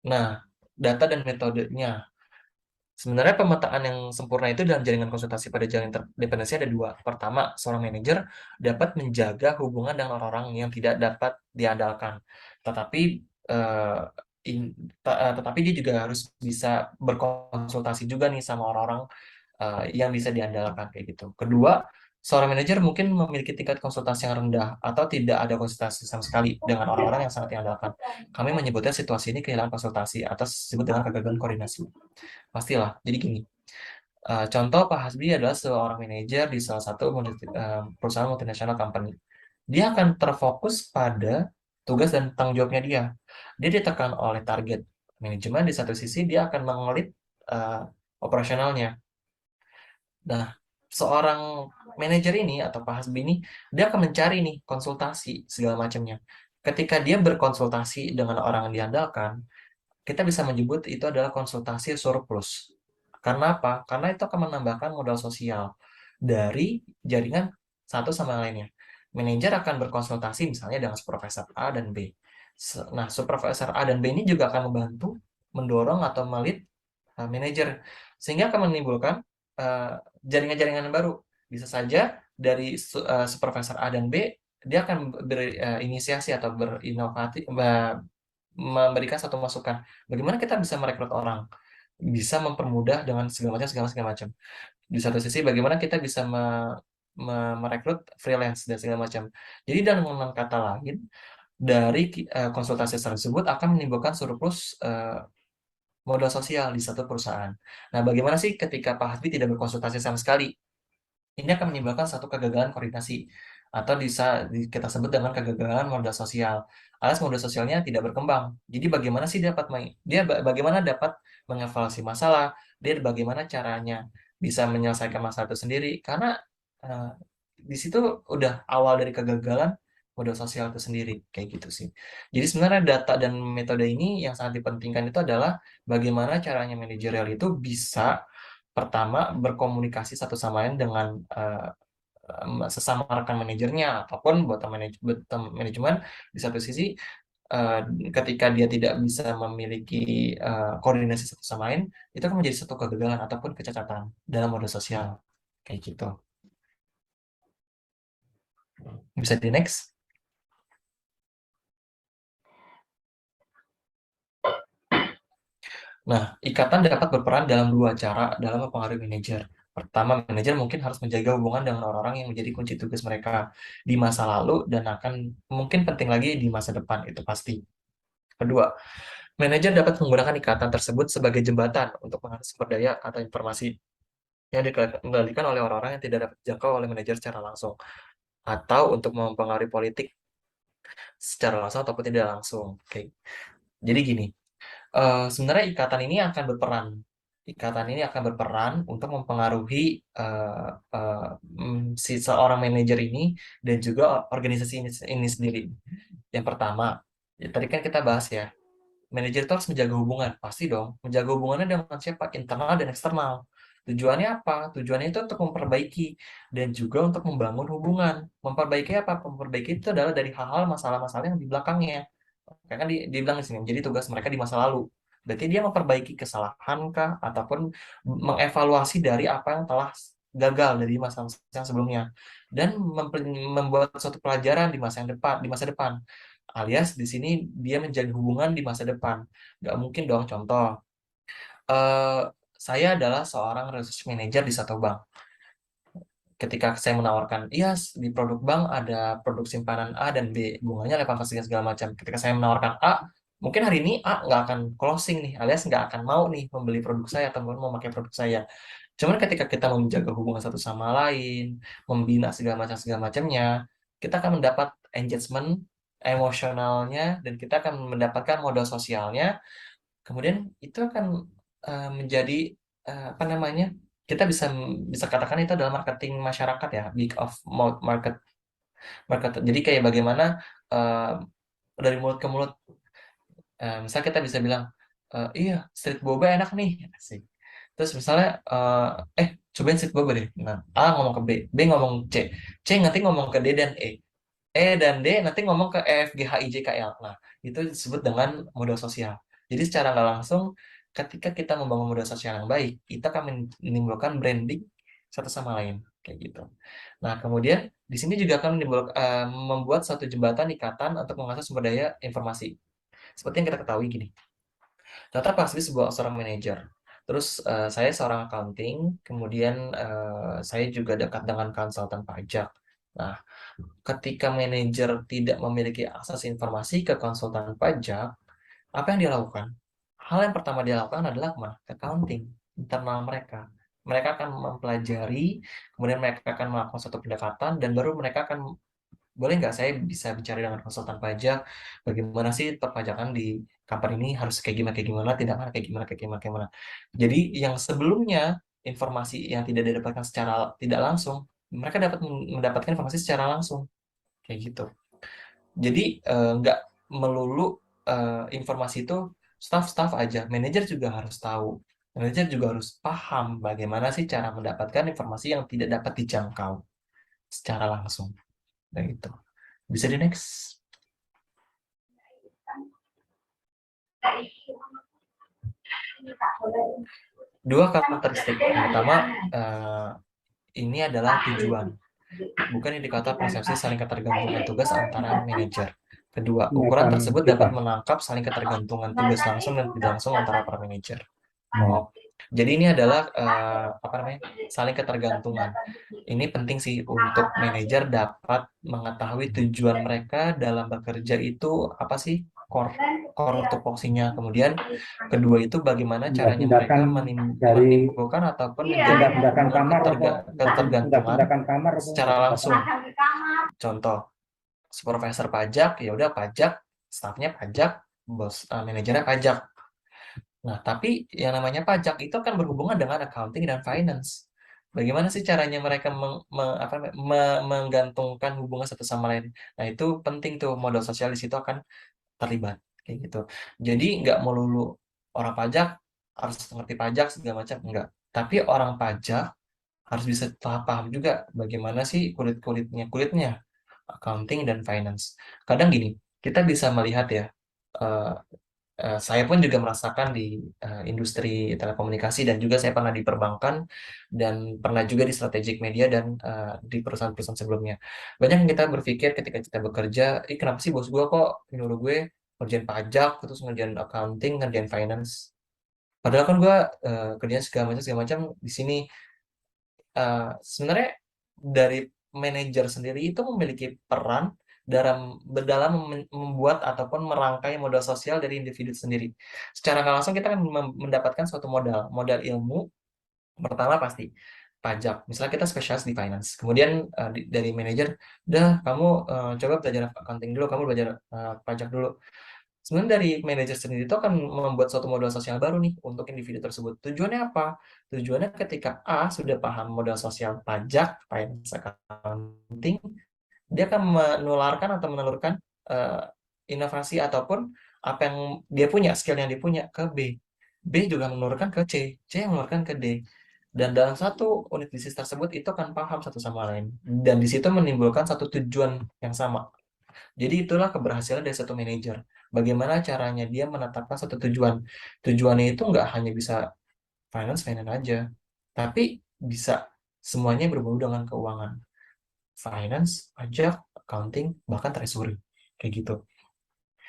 Nah, data dan metodenya. Sebenarnya pemetaan yang sempurna itu dalam jaringan konsultasi pada jaringan interdependensi ada dua. Pertama, seorang manajer dapat menjaga hubungan dengan orang-orang yang tidak dapat diandalkan. Tetapi tetapi dia juga harus bisa berkonsultasi juga nih sama orang-orang yang bisa diandalkan kayak gitu. Kedua, seorang manajer mungkin memiliki tingkat konsultasi yang rendah atau tidak ada konsultasi sama sekali dengan orang-orang yang sangat diandalkan. Kami menyebutnya situasi ini kehilangan konsultasi atau disebut dengan kegagalan koordinasi. Pastilah. Jadi gini, contoh Pak Hasbi adalah seorang manajer di salah satu perusahaan multinasional company. Dia akan terfokus pada tugas dan tanggung jawabnya dia. Dia ditekan oleh target manajemen, di satu sisi dia akan mengelit operasionalnya. Nah, seorang manajer ini atau Pak Hasbi ini, dia akan mencari nih konsultasi segala macamnya. Ketika dia berkonsultasi dengan orang yang diandalkan, kita bisa menyebut itu adalah konsultasi surplus. Karena apa? Karena itu akan menambahkan modal sosial dari jaringan satu sama lainnya. Manajer akan berkonsultasi misalnya dengan supervisor A dan B. Nah, supervisor A dan B ini juga akan membantu mendorong atau melit manajer, sehingga akan menimbulkan jaringan-jaringan baru. Bisa saja dari supervisor A dan B, dia akan berinisiasi atau berinovasi, memberikan satu masukan. Bagaimana kita bisa merekrut orang? Bisa mempermudah dengan segala macam. Di satu sisi, bagaimana kita bisa merekrut freelance dan segala macam. Jadi dengan kata lain, dari konsultasi tersebut akan menimbulkan surplus modal sosial di satu perusahaan. Nah, bagaimana sih ketika Pak Hasbi tidak berkonsultasi sama sekali? Ini akan menimbulkan satu kegagalan koordinasi atau bisa kita sebut dengan kegagalan modal sosial. Alias modal sosialnya tidak berkembang. Jadi bagaimana sih bagaimana dapat mengevaluasi masalah, dia bagaimana caranya bisa menyelesaikan masalah itu sendiri, karena di situ udah awal dari kegagalan modal sosial itu sendiri, kayak gitu sih. Jadi sebenarnya data dan metode ini yang sangat dipentingkan itu adalah bagaimana caranya manajerial itu bisa pertama berkomunikasi satu sama lain dengan sesama rekan manajernya ataupun buat manajemen. Di satu sisi ketika dia tidak bisa memiliki koordinasi satu sama lain, itu akan menjadi satu kegagalan ataupun kecacatan dalam modal sosial, kayak gitu. Bisa di next. Nah, ikatan dapat berperan dalam dua cara dalam mempengaruhi manajer. Pertama, manajer mungkin harus menjaga hubungan dengan orang-orang yang menjadi kunci tugas mereka di masa lalu dan akan mungkin penting lagi di masa depan, itu pasti. Kedua, manajer dapat menggunakan ikatan tersebut sebagai jembatan untuk mengakses sumber daya atau informasi yang dikendalikan oleh orang-orang yang tidak dapat dijangkau oleh manajer secara langsung, atau untuk mempengaruhi politik secara langsung ataupun tidak langsung. Oke. Jadi gini, sebenarnya ikatan ini akan berperan. Ikatan ini akan berperan untuk mempengaruhi si seorang manajer ini dan juga organisasi ini sendiri. Yang pertama, ya, tadi kan kita bahas ya, manajer itu harus menjaga hubungan, pasti dong. Menjaga hubungannya dengan siapa? Internal dan eksternal. Tujuannya apa? Tujuannya itu untuk memperbaiki dan juga untuk membangun hubungan. Memperbaiki apa? Memperbaiki itu adalah dari hal-hal masalah-masalah yang di belakangnya. Kayak kan dibilang di sini, jadi tugas mereka di masa lalu. Berarti dia memperbaiki kesalahan kah ataupun mengevaluasi dari apa yang telah gagal dari masa yang sebelumnya dan membuat suatu pelajaran di masa depan. Alias di sini dia menjaga hubungan di masa depan. Nggak mungkin dong, contoh. Saya adalah seorang research manager di satu bank. Ketika saya menawarkan, iya di produk bank ada produk simpanan A dan B, bunganya 8% segala macam. Ketika saya menawarkan A, mungkin hari ini A nggak akan closing nih, alias nggak akan mau nih membeli produk saya atau mau memakai produk saya. Cuman ketika kita menjaga hubungan satu sama lain, membina segala macamnya, kita akan mendapat engagement emosionalnya dan kita akan mendapatkan modal sosialnya. Kemudian itu akan menjadi apa namanya? Kita bisa katakan itu adalah marketing masyarakat ya, big of mouth market. Jadi kayak bagaimana dari mulut ke mulut. Misal kita bisa bilang, iya street boba enak nih, asik. Terus misalnya, cobain street boba deh. Nah, A ngomong ke B, B ngomong C nanti ngomong ke D dan E dan D nanti ngomong ke E, F, G, H, I, J, K, L. Nah, itu disebut dengan modal sosial. Jadi secara nggak langsung, ketika kita membangun modal sosial yang baik, itu akan menimbulkan branding satu sama lain, kayak gitu. Nah, kemudian di sini juga akan membuat satu jembatan ikatan untuk mengakses sumber daya informasi. Seperti yang kita ketahui gini, ternyata pasti seorang manajer. Terus saya seorang accounting, kemudian saya juga dekat dengan konsultan pajak. Nah, ketika manajer tidak memiliki akses informasi ke konsultan pajak, apa yang dia lakukan? Hal yang pertama dia lakukan adalah accounting internal mereka. Mereka akan mempelajari, kemudian mereka akan melakukan suatu pendekatan, dan baru mereka akan, boleh nggak saya bisa bicara dengan konsultan pajak, bagaimana sih perpajakan di company ini harus kayak gimana, tindakan kayak gimana, kayak gimana, kayak gimana. Jadi yang sebelumnya informasi yang tidak didapatkan secara tidak langsung, mereka dapat mendapatkan informasi secara langsung, kayak gitu. Jadi nggak melulu informasi itu staff aja, manajer juga harus tahu. Manajer juga harus paham bagaimana sih cara mendapatkan informasi yang tidak dapat dijangkau secara langsung. Nah, itu. Bisa di next. Dua karakteristik. Yang pertama, ini adalah tujuan. Bukan indikator persepsi saling ketergantungan tugas antara manajer. Kedua, ukuran tersebut dapat menangkap saling ketergantungan tugas langsung dan tidak langsung antara para manajer. Oh, jadi ini adalah saling ketergantungan. Ini penting sih untuk manajer dapat mengetahui tujuan mereka dalam bekerja itu apa sih, core tupoksinya. Kemudian kedua itu bagaimana caranya mereka menimbulkan ataupun menjadi ketergantungan secara langsung. Contoh, supervisor pajak, ya udah pajak, stafnya pajak, bos manajernya pajak. Nah, tapi yang namanya pajak itu akan berhubungan dengan accounting dan finance. Bagaimana sih caranya mereka menggantungkan hubungan satu sama lain? Nah, itu penting tuh, modal sosial di situ akan terlibat, kayak gitu. Jadi nggak melulu orang pajak harus ngerti pajak segala macam, enggak. Tapi orang pajak harus bisa paham juga bagaimana sih kulitnya accounting dan finance. Kadang gini, kita bisa melihat ya, saya pun juga merasakan di industri telekomunikasi, dan juga saya pernah di perbankan dan pernah juga di strategic media dan di perusahaan-perusahaan sebelumnya. Banyak yang kita berpikir ketika kita bekerja, kenapa sih bos gue kok nyuruh gue ngerjain pajak, terus ngerjain accounting, ngerjain finance. Padahal kan gue kerjanya segala macam di sini. Sebenarnya dari manajer sendiri itu memiliki peran dalam membuat ataupun merangkai modal sosial dari individu sendiri. Secara nggak langsung kita akan mendapatkan suatu modal ilmu. Pertama pasti pajak. Misalnya kita spesialis di finance, kemudian dari manajer, udah kamu coba belajar accounting dulu, kamu belajar pajak dulu. Sebenarnya dari manajer sendiri itu akan membuat suatu modal sosial baru nih untuk individu tersebut. Tujuannya apa? Tujuannya ketika A sudah paham modal sosial pajak, finance, accounting, dia akan menularkan atau menelurkan inovasi ataupun apa yang dia punya, skill yang dia punya ke B. B juga menelurkan ke C, C yang menelurkan ke D. Dan dalam satu unit bisnis tersebut itu akan paham satu sama lain. Dan di situ menimbulkan satu tujuan yang sama. Jadi itulah keberhasilan dari satu manajer. Bagaimana caranya dia menetapkan satu tujuan. Tujuannya itu nggak hanya bisa finance aja, tapi bisa semuanya berbau dengan keuangan. Finance, pajak, accounting, bahkan treasury. Kayak gitu.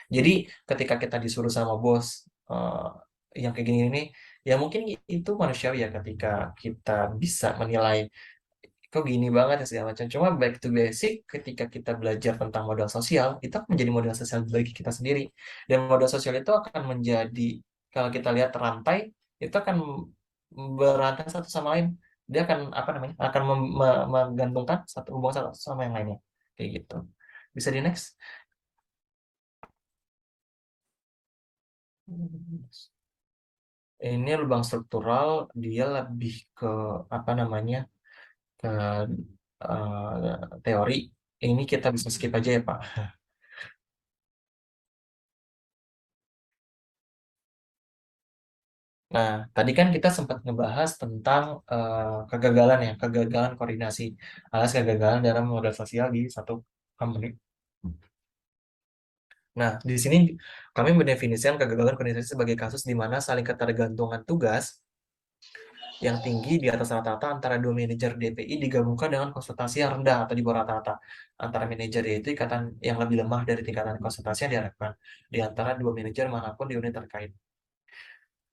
Jadi ketika kita disuruh sama bos yang kayak gini nih, ya mungkin itu manusiawi ya ketika kita bisa menilai kok gini banget ya segala macam. Cuma back to basic, ketika kita belajar tentang modal sosial, itu akan menjadi modal sosial bagi kita sendiri. Dan modal sosial itu akan menjadi, kalau kita lihat rantai, itu akan berantai satu sama lain. Dia akan akan menggantungkan satu hubungan satu sama yang lainnya. Kayak gitu. Bisa di next. Ini lubang struktural, dia lebih ke ke teori. Ini kita bisa skip aja ya Pak. Nah, tadi kan kita sempat ngebahas tentang kegagalan koordinasi, alias kegagalan dalam modal sosial di satu company. Nah, di sini kami mendefinisikan kegagalan koordinasi sebagai kasus di mana saling ketergantungan tugas yang tinggi di atas rata-rata antara dua manajer DPI digabungkan dengan konsultasi yang rendah atau di bawah rata-rata antara manajer, yaitu ikatan yang lebih lemah dari tingkatan konsultasi yang diharapkan di antara dua manajer manapun di unit terkait.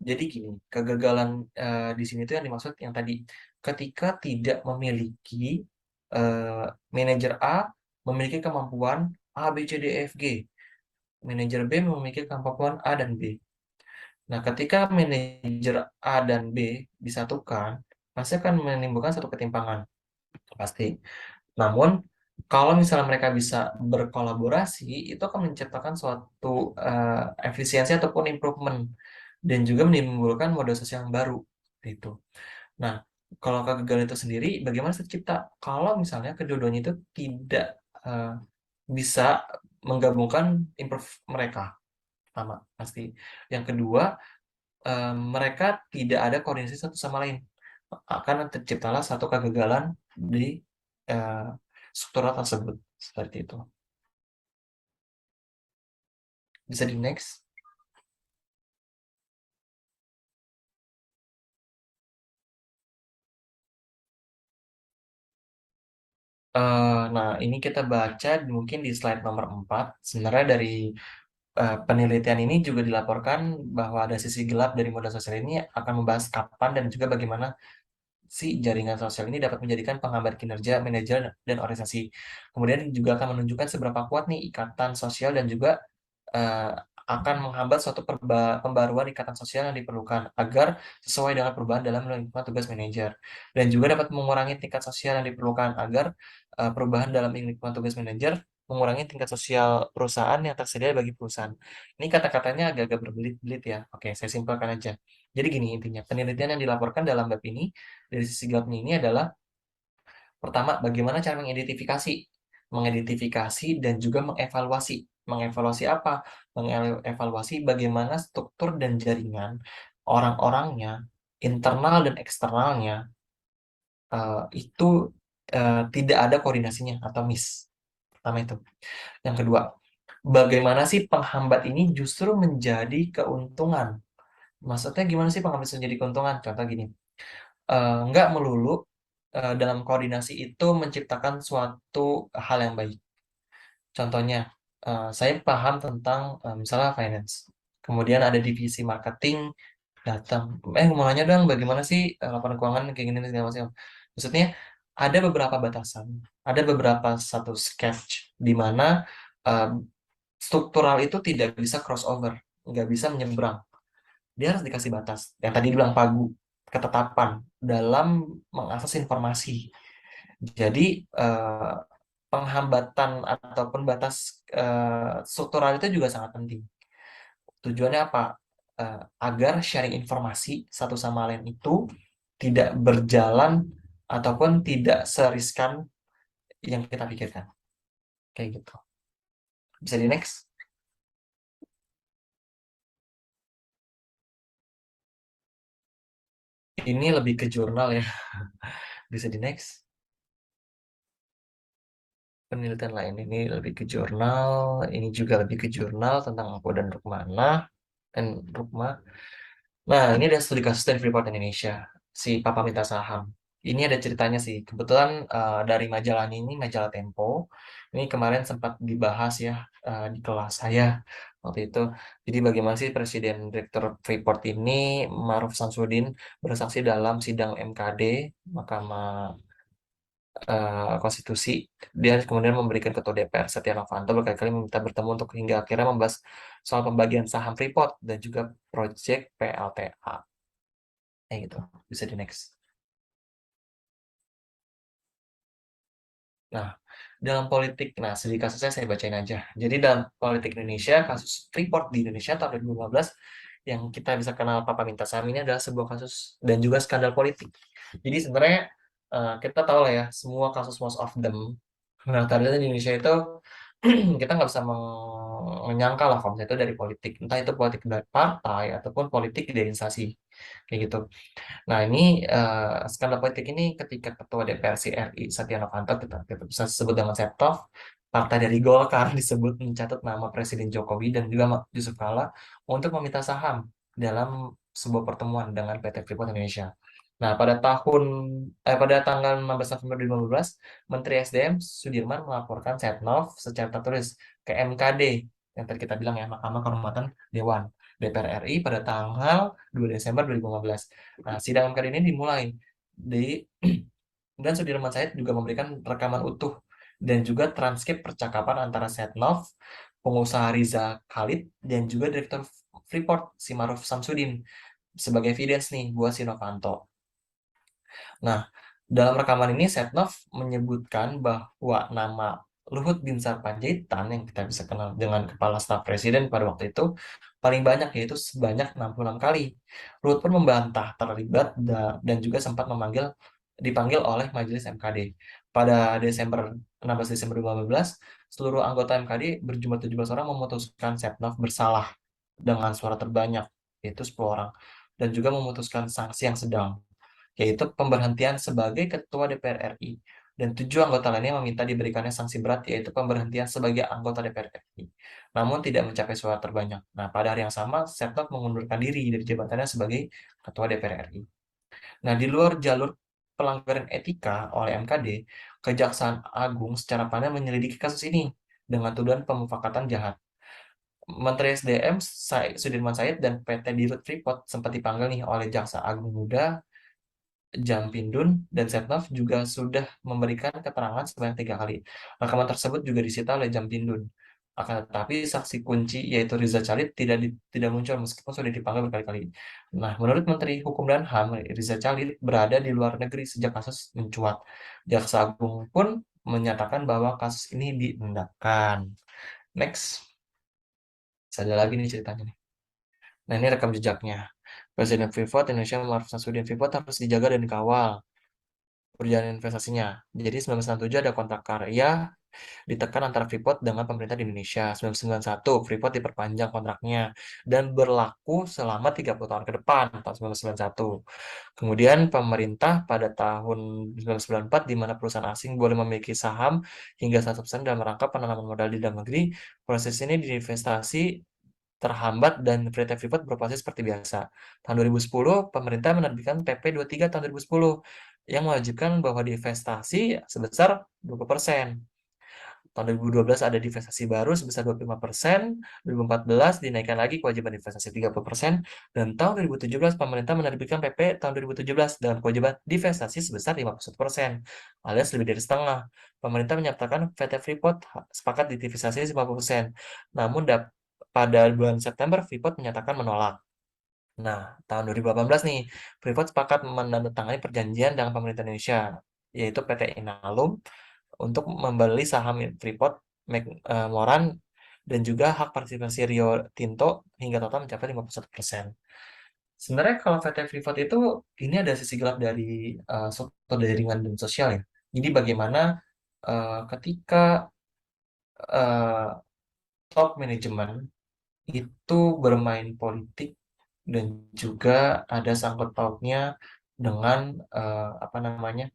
Jadi gini, kegagalan di sini tuh yang dimaksud yang tadi, ketika tidak memiliki manajer A memiliki kemampuan A, B, C, D, E, F, G. Manajer B memiliki kemampuan A dan B. Nah, ketika manajer A dan B disatukan, pasti akan menimbulkan satu ketimpangan, pasti. Namun, kalau misalnya mereka bisa berkolaborasi, itu akan menciptakan suatu efisiensi ataupun improvement dan juga menimbulkan model sosial yang baru gitu. Nah, kalau kegagalan itu sendiri, bagaimana tercipta? Kalau misalnya kedua-duanya itu tidak bisa menggabungkan improve mereka, pertama pasti. Yang kedua, mereka tidak ada koordinasi satu sama lain. Akan terciptalah satu kegagalan di eh, struktural tersebut seperti itu. Bisa di next. Nah, ini kita baca mungkin di slide nomor 4. Sebenarnya dari penelitian ini juga dilaporkan bahwa ada sisi gelap dari modal sosial ini akan membahas kapan dan juga bagaimana si jaringan sosial ini dapat menjadikan penghambat kinerja manajer dan organisasi. Kemudian juga akan menunjukkan seberapa kuat nih ikatan sosial dan juga eh, akan menghambat suatu pembaruan ikatan sosial yang diperlukan agar sesuai dengan perubahan dalam lingkungan tugas manajer. Dan juga dapat mengurangi tingkat sosial yang diperlukan agar perubahan dalam lingkungan tugas manajer mengurangi tingkat sosial perusahaan yang tersedia bagi perusahaan. Ini kata-katanya agak-agak berbelit-belit ya. Oke, saya simpulkan aja. Jadi gini intinya, penelitian yang dilaporkan dalam bab ini dari sisi gelapnya ini adalah pertama, bagaimana cara mengidentifikasi dan juga mengevaluasi. Mengevaluasi apa? Mengevaluasi bagaimana struktur dan jaringan orang-orangnya, internal dan eksternalnya itu tidak ada koordinasinya atau miss. Pertama itu. Yang kedua, bagaimana sih penghambat ini justru menjadi keuntungan? Maksudnya gimana sih penghambat menjadi keuntungan? Contoh gini, nggak melulu dalam koordinasi itu menciptakan suatu hal yang baik. Contohnya, saya paham tentang misalnya finance. Kemudian ada divisi marketing datang, mau nanya dong bagaimana sih laporan keuangan kayak gini segala macam. Maksudnya ada beberapa batasan, ada beberapa satu sketch di mana struktural itu tidak bisa crossover, nggak bisa menyeberang. Dia harus dikasih batas. Yang tadi bilang pagu, ketetapan dalam mengakses informasi. Jadi penghambatan ataupun batas struktural itu juga sangat penting. Tujuannya apa? Agar sharing informasi satu sama lain itu tidak berjalan ataupun tidak seriskan yang kita pikirkan. Kayak gitu. Bisa di next? Ini lebih ke jurnal ya. Bisa di next? Penelitian lain ini lebih ke jurnal, ini juga lebih ke jurnal tentang Angko dan Rukmana dan Rukma. Nah, ini ada studi kasus dari Freeport Indonesia, si Papa minta saham. Ini ada ceritanya sih. Kebetulan dari majalah ini, majalah Tempo, ini kemarin sempat dibahas ya di kelas saya waktu itu. Jadi bagaimana sih Presiden Direktur Freeport ini, Maruf Samsudin, bersaksi dalam sidang MKD, Mahkamah Konstitusi. Dia kemudian memberikan ketua DPR Setia Novanto berkali-kali meminta bertemu untuk hingga akhirnya membahas soal pembagian saham Freeport dan juga proyek PLTA. Gitu. Bisa di next. Nah, dalam politik, nah studi kasusnya saya bacain aja. Jadi dalam politik Indonesia, kasus Freeport di Indonesia tahun 2015 yang kita bisa kenal Papa Minta Saham ini adalah sebuah kasus dan juga skandal politik. Jadi sebenarnya kita tahu lah ya, semua kasus most of them. Nah, ternyata di Indonesia itu kita nggak bisa menyangka lah kalau misalnya itu dari politik. Entah itu politik dari partai ataupun politik dari instansi. Kayak gitu. Nah, ini skandal politik ini ketika Ketua DPR RI Setia Novanto, kita bisa sebut dengan Setnov, partai dari Golkar disebut mencatat nama Presiden Jokowi dan juga Yusuf Kala untuk meminta saham dalam sebuah pertemuan dengan PT Freeport Indonesia. Nah, pada tanggal 16 November 2015, Menteri SDM Sudirman melaporkan Setnov secara tertulis ke MKD yang tadi kita bilang ya, Mahkamah Kehormatan Dewan. DPR RI pada tanggal 2 Desember 2015. Nah, sidang MKD ini dimulai dan Sudirman Said juga memberikan rekaman utuh dan juga transkrip percakapan antara Setnov, pengusaha Riza Khalid, dan juga Direktur Freeport Simaruf Samsudin sebagai evidence nih buat si Novanto. Nah, dalam rekaman ini Setnov menyebutkan bahwa nama Luhut Binsar Panjaitan yang kita bisa kenal dengan Kepala Staf Presiden pada waktu itu paling banyak, yaitu sebanyak 66 kali. Luhut pun membantah terlibat dan juga sempat dipanggil oleh Majelis MKD. Pada 16 Desember 2015, seluruh anggota MKD berjumlah 17 orang memutuskan Setnov bersalah dengan suara terbanyak, yaitu 10 orang, dan juga memutuskan sanksi yang sedang, yaitu pemberhentian sebagai Ketua DPR RI, dan 7 anggota lainnya meminta diberikannya sanksi berat, yaitu pemberhentian sebagai anggota DPR RI, namun tidak mencapai suara terbanyak. Nah, pada hari yang sama, Setnov mengundurkan diri dari jabatannya sebagai Ketua DPR RI. Nah, di luar jalur pelanggaran etika oleh MKD, Kejaksaan Agung secara pandai menyelidiki kasus ini dengan tuduhan pemufakatan jahat. Menteri SDM Sudirman Said dan PT Dirut Freeport sempat dipanggil nih oleh Jaksa Agung Muda Jampindun, dan Setnov juga sudah memberikan keterangan sebanyak 3 kali. Rekaman tersebut juga disita oleh Jampindun. Akan tetapi saksi kunci yaitu Riza Khalid tidak muncul meskipun sudah dipanggil berkali-kali. Nah, menurut Menteri Hukum dan HAM, Riza Khalid berada di luar negeri sejak kasus mencuat. Jaksa Agung pun menyatakan bahwa kasus ini diendapkan. Next. Ada lagi nih ceritanya nih. Nah, ini rekam jejaknya. Presiden Freeport Indonesia Muhammad Samsudin Freeport harus dijaga dan dikawal perjalanan investasinya. Jadi 1997 ada kontrak karya ditekan antara Freeport dengan pemerintah di Indonesia. 1991 Freeport diperpanjang kontraknya dan berlaku selama 30 tahun ke depan, tahun 1991. Kemudian pemerintah pada tahun 1994 di mana perusahaan asing boleh memiliki saham hingga 1% dalam rangka penanaman modal di dalam negeri. Proses ini diinvestasi terhambat dan PT Freeport beroperasi seperti biasa. Tahun 2010, pemerintah menerbitkan PP 23 tahun 2010 yang mewajibkan bahwa divestasi sebesar 20%. Tahun 2012 ada divestasi baru sebesar 25%, 2014 dinaikkan lagi kewajiban investasi 30%, dan tahun 2017 pemerintah menerbitkan PP tahun 2017 dengan kewajiban divestasi sebesar 51%, alias lebih dari setengah. Pemerintah menyatakan PT Freeport sepakat di divestasi 50%, namun pada bulan September Freeport menyatakan menolak. Nah, tahun 2018 nih, Freeport sepakat menandatangani perjanjian dengan pemerintah Indonesia, yaitu PT Inalum, untuk membeli saham Freeport, Moran, dan juga hak partisipasi Rio Tinto hingga total mencapai 51%. Sebenarnya kalau PT Freeport itu, ini ada sisi gelap dari struktur jaringan dan sosial ya. Jadi bagaimana ketika top manajemen itu bermain politik dan juga ada sangkut pautnya dengan apa namanya,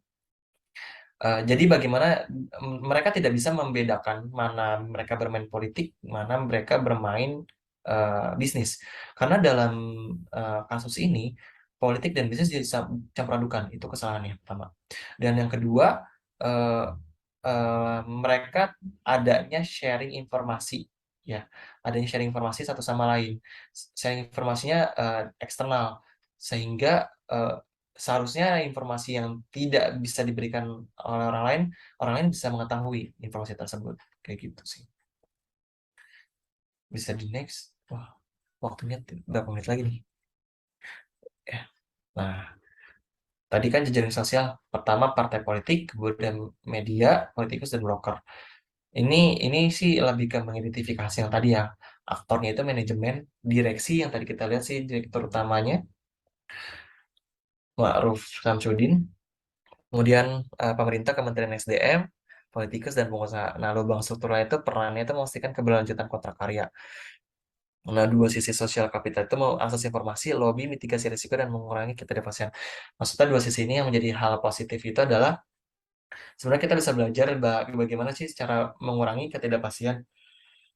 jadi bagaimana mereka tidak bisa membedakan mana mereka bermain politik, mana mereka bermain bisnis. Karena dalam kasus ini politik dan bisnis dicampur adukan, itu kesalahan yang pertama. Dan yang kedua, eh, mereka adanya sharing informasi, ya, adanya sharing informasi satu sama lain. Sharing informasinya eksternal, sehingga seharusnya informasi yang tidak bisa diberikan oleh orang lain bisa mengetahui informasi tersebut. Kayak gitu sih. Bisa di next. Wah, waktunya berapa menit lagi nih? Ya. Nah, tadi kan jejaring sosial. Pertama partai politik, kemudian media, politikus, dan broker. Ini sih lebih ke mengidentifikasi yang tadi ya. Aktornya itu manajemen, direksi yang tadi kita lihat sih direktur utamanya Ma'ruf Samsudin. Kemudian pemerintah, Kementerian SDM, politikus, dan pengusaha. Nah, lubang struktural itu perannya itu memastikan keberlanjutan kontrak karya. Nah, dua sisi sosial kapital itu mau akses informasi, lobby, mitigasi risiko, dan mengurangi ketidakpastian. Maksudnya dua sisi ini yang menjadi hal positif itu adalah sebenarnya kita bisa belajar bagaimana sih cara mengurangi ketidakpastian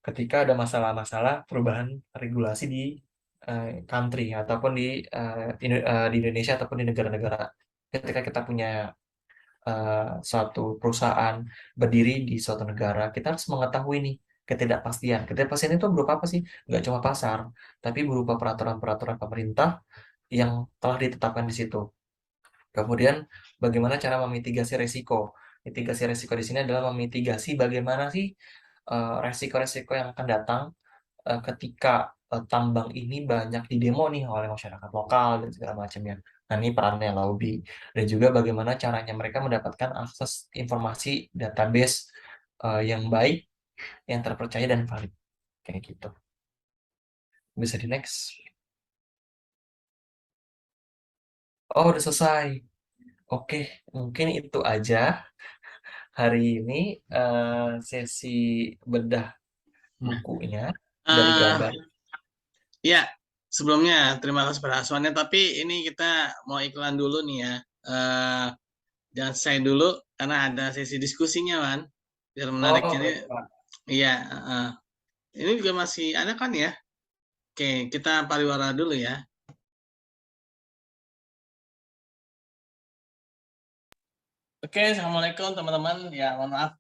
ketika ada masalah-masalah perubahan regulasi di country ataupun di Indonesia ataupun di negara-negara. Ketika kita punya suatu perusahaan berdiri di suatu negara, kita harus mengetahui nih ketidakpastian. Ketidakpastian itu berupa apa sih? Nggak cuma pasar, tapi berupa peraturan-peraturan pemerintah yang telah ditetapkan di situ. Kemudian bagaimana cara memitigasi resiko? Mitigasi resiko di sini adalah memitigasi bagaimana sih resiko-resiko yang akan datang ketika tambang ini banyak didemo nih oleh masyarakat lokal dan segala macamnya. Nah, ini perannya lobby. Dan juga bagaimana caranya mereka mendapatkan akses informasi database yang baik, yang terpercaya dan valid. Kayak gitu. Bisa di next. Oh, udah selesai. Oke, mungkin itu aja hari ini sesi bedah bukunya dari Eh, gambar. Ya, sebelumnya terima kasih pada Aswannya, tapi ini kita mau iklan dulu nih ya. Jangan selesai dulu karena ada sesi diskusinya, Wan. Biar menarik. Oh, Jadi, baik, Pak. iya. Ini juga masih ada kan ya? Oke, kita pariwara dulu ya. Oke, assalamualaikum teman-teman. Ya, mohon maaf.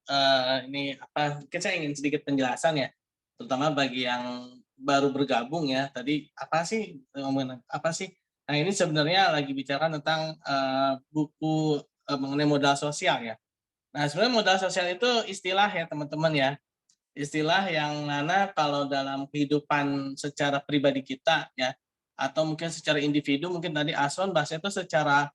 Ini apa? Mungkin saya ingin sedikit penjelasan ya, terutama bagi yang baru bergabung ya. Tadi apa sih ngomongin apa sih? Nah, ini sebenarnya lagi bicara tentang buku mengenai modal sosial ya. Nah, sebenarnya modal sosial itu istilah ya teman-teman ya. Istilah yang mana kalau dalam kehidupan secara pribadi kita ya, atau mungkin secara individu, mungkin tadi Aswan bahasnya itu secara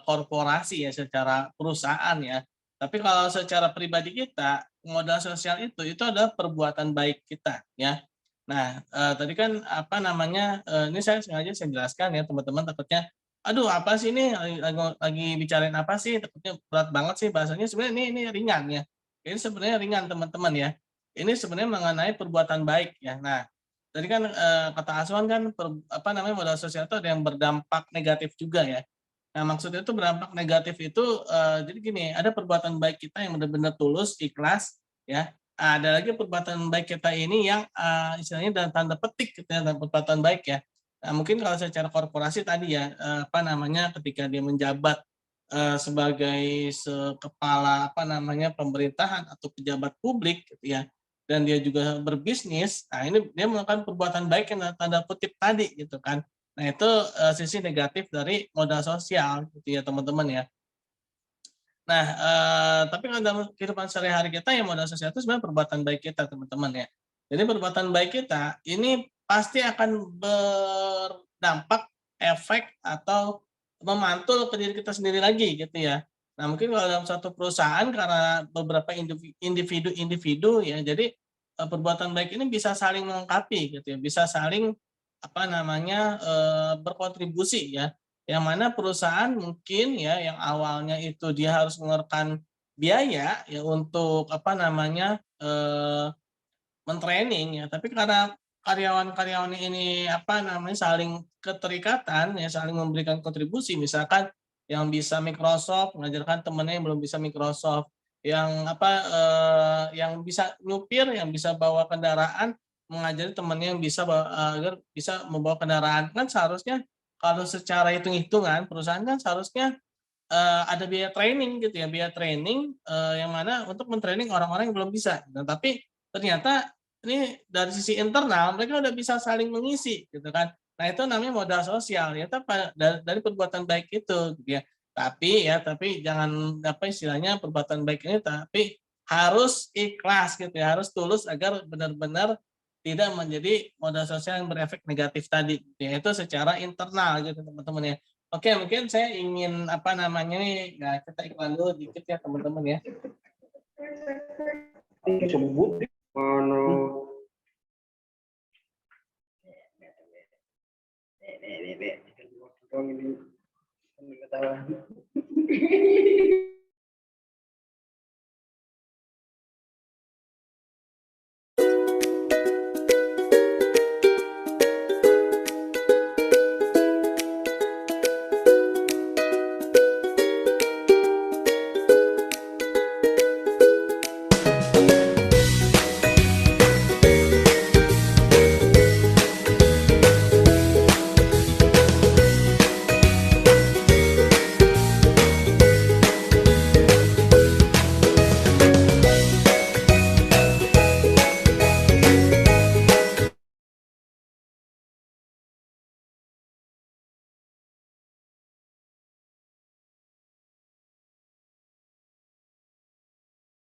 korporasi ya, secara perusahaan ya. Tapi kalau secara pribadi kita, modal sosial itu adalah perbuatan baik kita ya. Nah, tadi kan apa namanya, ini saya sengaja saya jelaskan ya teman-teman, takutnya, aduh apa sih ini lagi bicarain apa sih, takutnya berat banget sih bahasanya, sebenarnya ini ringan ya. Ini sebenarnya ringan teman-teman ya. Ini sebenarnya mengenai perbuatan baik ya. Nah, tadi kan kata Aswan kan apa namanya modal sosial itu ada yang berdampak negatif juga ya. Nah, maksudnya itu berdampak negatif itu jadi gini, ada perbuatan baik kita yang benar-benar tulus, ikhlas ya. Ada lagi perbuatan baik kita ini yang istilahnya dalam tanda petik gitu ya, dalam perbuatan baik ya. Nah, mungkin kalau secara korporasi tadi ya apa namanya ketika dia menjabat sebagai kepala apa namanya pemerintahan atau pejabat publik gitu ya, dan dia juga berbisnis, nah ini dia melakukan perbuatan baik yang tanda kutip tadi gitu kan. Nah itu sisi negatif dari modal sosial gitu ya teman-teman ya. Nah tapi kalau dalam kehidupan sehari-hari kita ya modal sosial itu sebenarnya perbuatan baik kita teman-teman ya. Jadi perbuatan baik kita ini pasti akan berdampak efek atau memantul ke diri kita sendiri lagi gitu ya. Nah mungkin kalau dalam satu perusahaan karena beberapa individu ya, jadi perbuatan baik ini bisa saling melengkapi gitu ya, bisa saling apa namanya berkontribusi ya. Yang mana perusahaan mungkin ya yang awalnya itu dia harus mengeluarkan biaya ya untuk apa namanya men-training ya, tapi karena karyawan-karyawan ini apa namanya saling keterikatan ya, saling memberikan kontribusi, misalkan yang bisa Microsoft mengajarkan temannya yang belum bisa Microsoft, yang apa yang bisa nyupir, yang bisa bawa kendaraan mengajari temannya yang bisa agar bisa membawa kendaraan. Kan seharusnya kalau secara hitung-hitungan perusahaan kan seharusnya ada biaya training gitu ya, biaya training yang mana untuk men-training orang-orang yang belum bisa. Nah, tapi ternyata ini dari sisi internal mereka udah bisa saling mengisi gitu kan. Nah, itu namanya modal sosial ya, dari perbuatan baik itu gitu ya. Tapi jangan apa istilahnya perbuatan baik ini tapi harus ikhlas gitu ya, harus tulus agar benar-benar tidak menjadi modal sosial yang berefek negatif tadi. Ya, itu secara internal gitu teman-teman ya. Oke, mungkin saya ingin apa namanya nih, nah kita iklan dulu dikit ya teman-teman ya. Sebut mana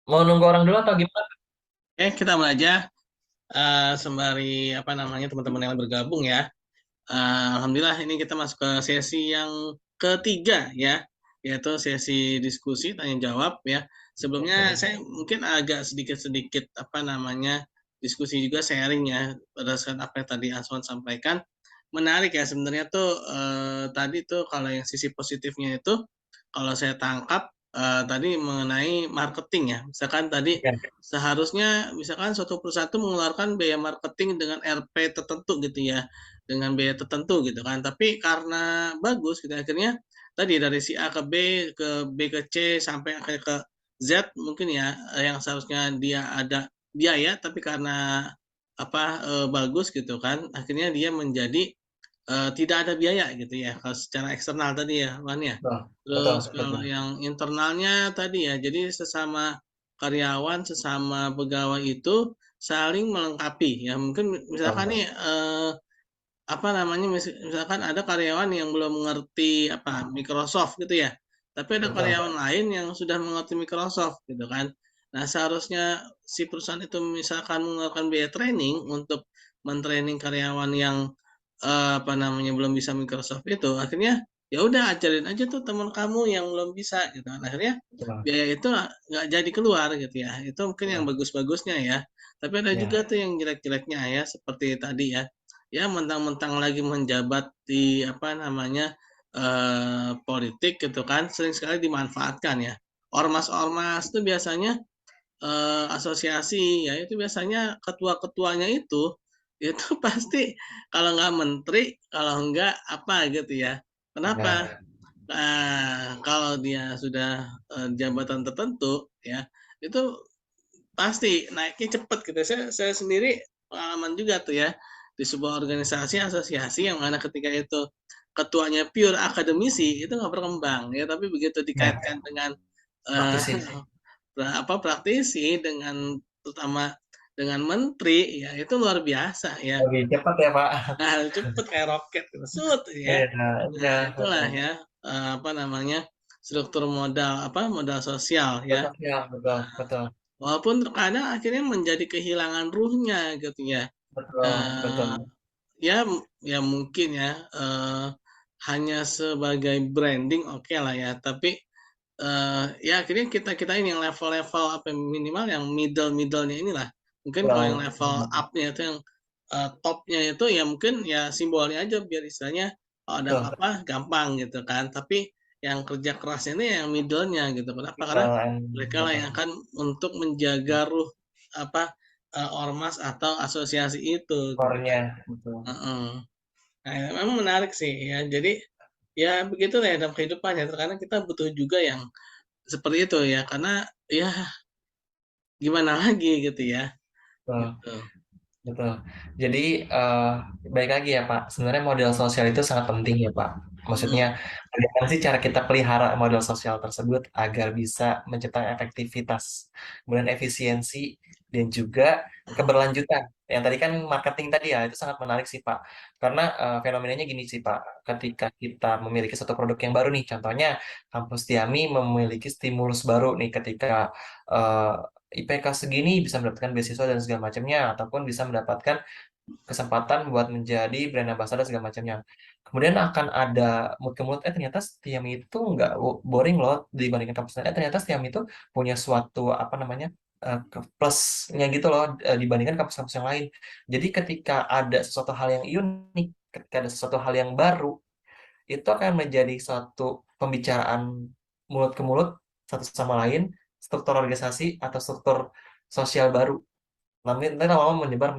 Mau nunggu orang dulu atau gimana? Kita mulai aja sembari apa namanya teman-teman yang bergabung ya. Alhamdulillah ini kita masuk ke sesi yang ketiga ya, yaitu sesi diskusi tanya jawab ya. Sebelumnya saya mungkin agak sedikit apa namanya diskusi juga sharing ya berdasarkan apa yang tadi Aswan sampaikan. Menarik ya sebenarnya tuh tadi tuh kalau yang sisi positifnya itu kalau saya tangkap tadi mengenai marketing ya. Misalkan tadi Ya, seharusnya misalkan suatu perusahaan itu mengeluarkan biaya marketing dengan RP tertentu gitu ya, dengan biaya tertentu gitu kan. Tapi karena bagus gitu akhirnya tadi dari si A ke B ke C sampai akhirnya ke Z mungkin ya yang seharusnya dia ada biaya tapi karena apa bagus gitu kan akhirnya dia menjadi tidak ada biaya gitu ya kalau secara eksternal tadi ya Wan ya. betul, betul, Terus kalau betul. yang internalnya tadi ya jadi sesama karyawan, sesama pegawai itu saling melengkapi ya. Mungkin misalkan Betul. nih apa namanya misalkan ada karyawan yang belum mengerti apa Microsoft gitu ya. Tapi ada Betul. karyawan lain yang sudah mengerti Microsoft gitu kan. Nah, seharusnya si perusahaan itu misalkan mengeluarkan biaya training untuk mentraining karyawan yang apa namanya belum bisa Microsoft itu, akhirnya ya udah ajarin aja tuh teman kamu yang belum bisa gitu kan. Akhirnya Betul. biaya itu nggak jadi keluar gitu ya. Itu mungkin yang Betul. bagus-bagusnya ya. Tapi ada Ya, juga tuh yang jelek-jeleknya ya seperti tadi ya. Ya mentang-mentang lagi menjabat di apa namanya politik gitu kan sering sekali dimanfaatkan ya. Ormas-ormas itu biasanya asosiasi ya itu biasanya ketua-ketuanya itu pasti kalau nggak menteri kalau nggak apa gitu ya. Kenapa? ya, Kalau dia sudah jabatan tertentu ya itu pasti naiknya cepet gitu. Saya sendiri pengalaman juga tuh ya di sebuah organisasi asosiasi yang mana ketika itu ketuanya pure akademisi itu nggak berkembang ya tapi begitu ya, dikaitkan dengan eh, praktisi. apa praktisi dengan terutama dengan menteri ya itu luar biasa ya. Lebih cepat ya, Pak. Nah, cepet kayak roket gitu. Sud ya. Iya, iya, Nah, itulah betul. ya apa namanya struktur modal apa modal sosial ya. Betul, ya, betul, betul, Walaupun terkadang akhirnya menjadi kehilangan ruhnya gitu ya. betul, betul. Eh, ya ya mungkin ya hanya sebagai branding oke lah ya. Tapi ya akhirnya kita ini yang level-level apa minimal yang middle-middlenya inilah. Mungkin kalau yang Betul. level up-nya itu yang top-nya itu ya mungkin ya simbolnya aja biar istilahnya kalau ada Betul. apa-apa gampang gitu kan. Tapi yang kerja kerasnya ini yang middle-nya gitu. Kenapa? Karena Betul, mereka lah betul. yang akan untuk menjaga ruh apa ormas atau asosiasi itu gitu Core-nya, kan. betul. Heeh. Nah, memang menarik sih ya. Jadi ya begitu lah ya dalam kehidupannya. Terkadang kita butuh juga yang seperti itu ya. Karena ya gimana lagi gitu ya. Betul. Gitu. Betul. Jadi baik lagi ya Pak. Sebenarnya model sosial itu sangat penting ya Pak. Mm-mm. Maksudnya bagaimana sih cara kita pelihara model sosial tersebut agar bisa menciptakan efektivitas, kemudian efisiensi dan juga keberlanjutan. Yang tadi kan marketing tadi ya itu sangat menarik sih Pak. Karena fenomenanya gini sih Pak. Ketika kita memiliki satu produk yang baru nih, contohnya Kampus Tiami memiliki stimulus baru nih ketika eh, IPK segini bisa mendapatkan beasiswa dan segala macamnya, ataupun bisa mendapatkan kesempatan buat menjadi brand ambassador segala macamnya. Kemudian akan ada mood ke mood, ternyata Setiam itu nggak boring loh dibandingkan kampus lain. Ternyata Setiam itu punya suatu apa namanya plusnya gitu loh dibandingkan kampus-kampus yang lain. Jadi ketika ada sesuatu hal yang unik, ketika ada sesuatu hal yang baru, itu akan menjadi suatu pembicaraan mulut ke mulut satu sama lain, struktur organisasi atau struktur sosial baru. Nanti lama-lama menyebar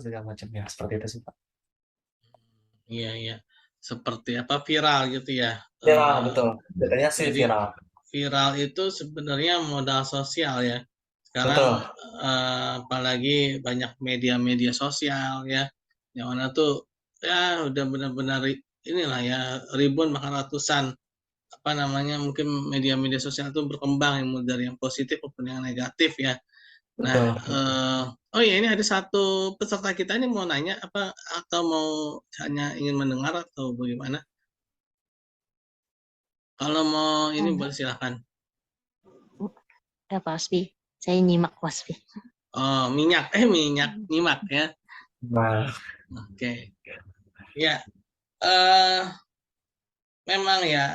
segala macamnya seperti itu sih Pak. Iya, iya. Seperti apa viral gitu ya. Viral Eh, betul. Katanya sih jadi viral. viral itu sebenarnya modal sosial ya. Sekarang Betul. apalagi banyak media-media sosial ya. Yang mana tuh ya udah benar-benar inilah ya ribuan bahkan ratusan apa namanya mungkin media-media sosial itu berkembang yang mulai dari yang positif maupun yang negatif ya. Nah, Betul. Betul. oh ya ini ada satu peserta kita ini mau nanya apa atau mau hanya ingin mendengar atau bagaimana? Kalau mau ini Hmm, boleh silakan. ya pasti. Saya nyimak Wasfi. Oh, minyak nyimak ya. Nah, Oke. Ya, eh memang ya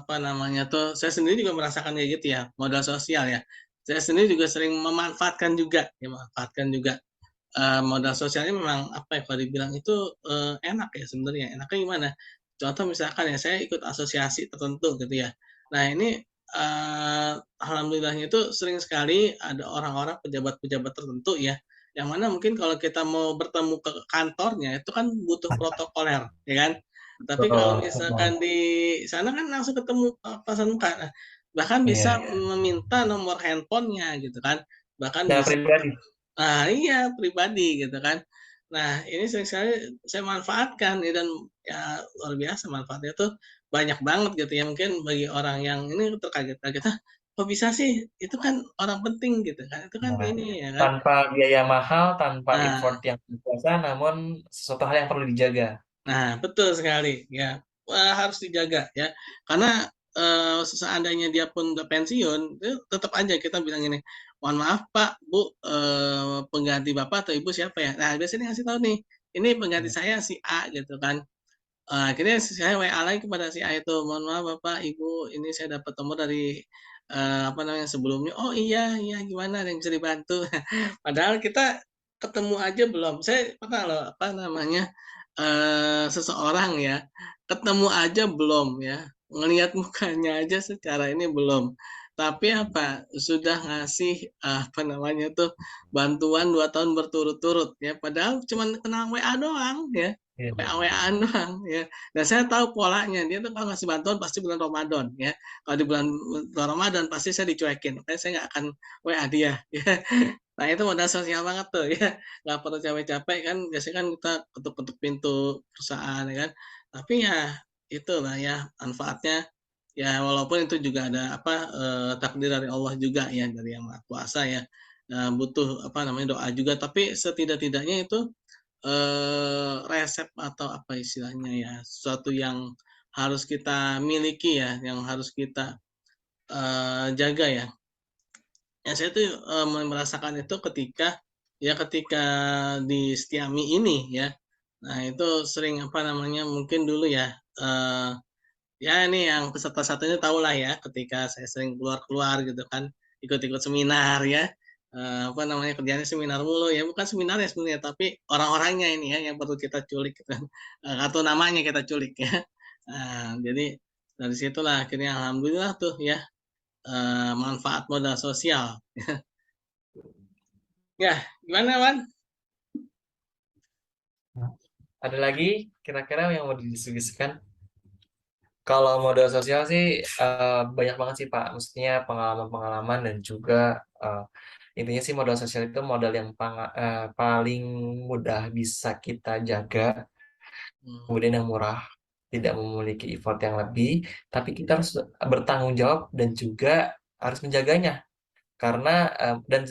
apa namanya tuh saya sendiri juga merasakan kayak gitu ya, modal sosial ya. Saya sendiri juga sering memanfaatkan juga, ya memanfaatkan juga modal sosialnya memang apa ya kalau dibilang itu enak ya sebenarnya. Enaknya gimana? Contoh misalkan ya saya ikut asosiasi tertentu gitu ya. Nah ini alhamdulillahnya itu sering sekali ada orang-orang pejabat-pejabat tertentu ya, yang mana mungkin kalau kita mau bertemu ke kantornya itu kan butuh protokoler, ya kan? Tapi kalau misalkan di sana kan langsung ketemu pasan muka. Nah, bahkan bisa iya. meminta nomor handphonenya gitu kan. Bahkan Nah, bisa pribadi. iya pribadi gitu kan. Nah, ini sering sekali saya manfaatkan ya, dan ya luar biasa manfaatnya tuh banyak banget gitu ya. Mungkin bagi orang yang ini terkaget-kaget, "Hah, kok bisa sih? Itu kan orang penting," gitu kan. Itu kan Nah, ini ya kan. tanpa biaya mahal, tanpa Nah, effort yang biasa, namun sesuatu hal yang perlu dijaga. Nah, betul sekali ya. Wah, harus dijaga ya. Karena seandainya dia pun udah pensiun, itu tetap aja kita bilang ini, "Mohon maaf Pak, Bu, pengganti Bapak atau Ibu siapa ya?" Nah, biasanya ngasih tahu nih, "Ini pengganti saya si A," gitu kan. Akhirnya saya WA lagi kepada si A itu, "Mohon maaf Bapak, Ibu, ini saya dapat nomor dari apa namanya sebelumnya." "Oh iya iya, gimana, ada yang bisa dibantu?" Padahal kita ketemu aja belum. Saya pernah loh, apa namanya, seseorang ya, ketemu aja belum ya, ngelihat mukanya aja secara ini belum. Tapi apa, sudah ngasih, apa namanya tuh, bantuan 2 tahun berturut-turut ya, padahal cuman kenal WA doang ya, Iya. WA-WA-an doang ya. Dan saya tahu polanya, dia tuh kalau ngasih bantuan pasti bulan Ramadan ya. Kalau di bulan Ramadan pasti saya dicuekin, makanya saya nggak akan WA dia ya. Nah itu modal sosial banget tuh ya, nggak perlu capek-capek kan, biasanya kan kita ketuk-ketuk pintu perusahaan ya kan, tapi ya itulah ya manfaatnya, ya walaupun itu juga ada apa, takdir dari Allah juga ya, dari Yang Maha Kuasa ya, butuh apa namanya, doa juga, tapi setidak-tidaknya itu, resep atau apa istilahnya ya, sesuatu yang harus kita miliki ya, yang harus kita, jaga ya. Ya saya tuh, merasakan itu ketika di Setiami ini ya. Nah itu sering apa namanya, mungkin dulu ya, ya ini yang peserta satunya tahulah ya, ketika saya sering keluar-keluar gitu kan, ikut-ikut seminar ya, apa namanya, kerjanya seminar mulu ya, bukan seminar ya sebenarnya, tapi orang-orangnya ini ya yang perlu kita culik gitu kan, atau namanya kita culik ya. Nah, jadi dari situlah akhirnya alhamdulillah tuh ya, manfaat modal sosial. Ya, gimana Wan? Ada lagi kira-kira yang mau didiskusikan? Kalau modal sosial sih banyak banget sih Pak. Maksudnya pengalaman-pengalaman dan juga intinya sih modal sosial itu modal yang paling mudah bisa kita jaga, kemudian yang murah, tidak memiliki effort yang lebih, tapi kita harus bertanggung jawab dan juga harus menjaganya. Karena dan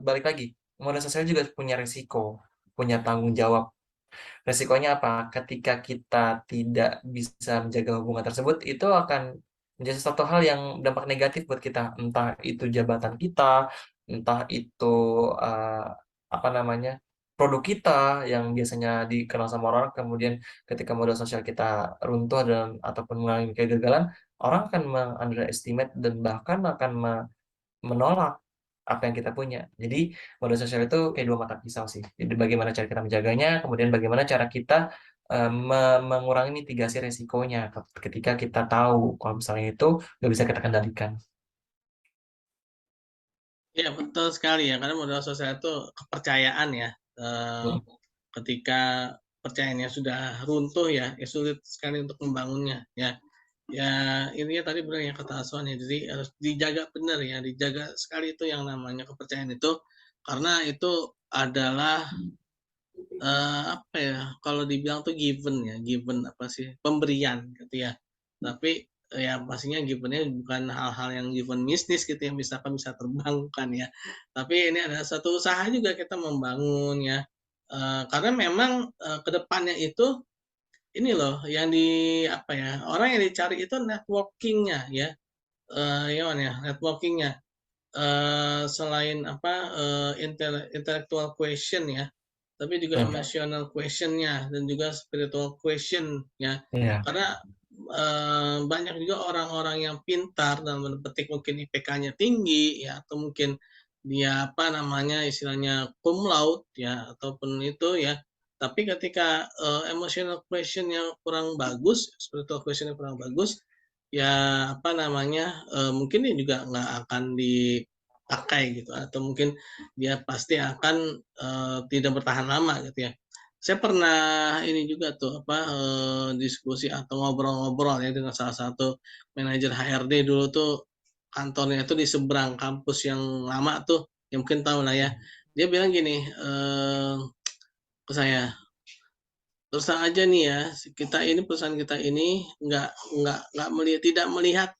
balik lagi, modal sosial juga punya risiko, punya tanggung jawab. Resikonya apa? Ketika kita tidak bisa menjaga hubungan tersebut, itu akan menjadi suatu hal yang dampak negatif buat kita. Entah itu jabatan kita, entah itu eh, apa namanya produk kita yang biasanya dikenal sama orang, kemudian ketika modal sosial kita runtuh dan ataupun mengalami kegagalan, orang akan underestimate dan bahkan akan menolak apa yang kita punya. Jadi modal sosial itu kayak dua mata pisau sih. Jadi bagaimana cara kita menjaganya, kemudian bagaimana cara kita mengurangi mitigasi resikonya ketika kita tahu kalau misalnya itu nggak bisa kita kendalikan. Ya betul sekali ya, karena modal sosial itu kepercayaan ya. Hmm. Ketika percayaannya sudah runtuh ya, sulit sekali untuk membangunnya ya. Ya intinya tadi benar yang kata Aswan ya, jadi harus dijaga benar ya, dijaga sekali itu yang namanya kepercayaan itu, karena itu adalah apa ya, kalau dibilang tuh given ya, given apa sih, pemberian gitu ya. Tapi ya pastinya given-nya bukan hal-hal yang given bisnis gitu yang misalkan bisa terbang, bukan ya. Tapi ini ada satu usaha juga kita membangun ya. Karena memang ke depannya itu ini loh yang di apa ya, orang yang dicari itu networking-nya ya. Ya networking-nya. selain apa intellectual question ya, tapi juga emotional question-nya dan juga spiritual question ya. Iya. Karena banyak juga orang-orang yang pintar dan petik mungkin IPK-nya tinggi ya, atau mungkin dia apa namanya istilahnya cum laude ya ataupun itu ya. Tapi ketika emotional question-nya kurang bagus, spiritual question-nya kurang bagus, ya apa namanya mungkin dia juga nggak akan dipakai gitu, atau mungkin dia pasti akan tidak bertahan lama gitu ya. Saya pernah ini juga tuh apa diskusi atau ngobrol-ngobrol ya dengan salah satu manajer HRD dulu tuh, kantornya tuh di seberang kampus yang lama tuh, ya mungkin tahu lah ya. Dia bilang gini ke saya, terus terang aja nih ya, perusahaan kita ini tidak melihat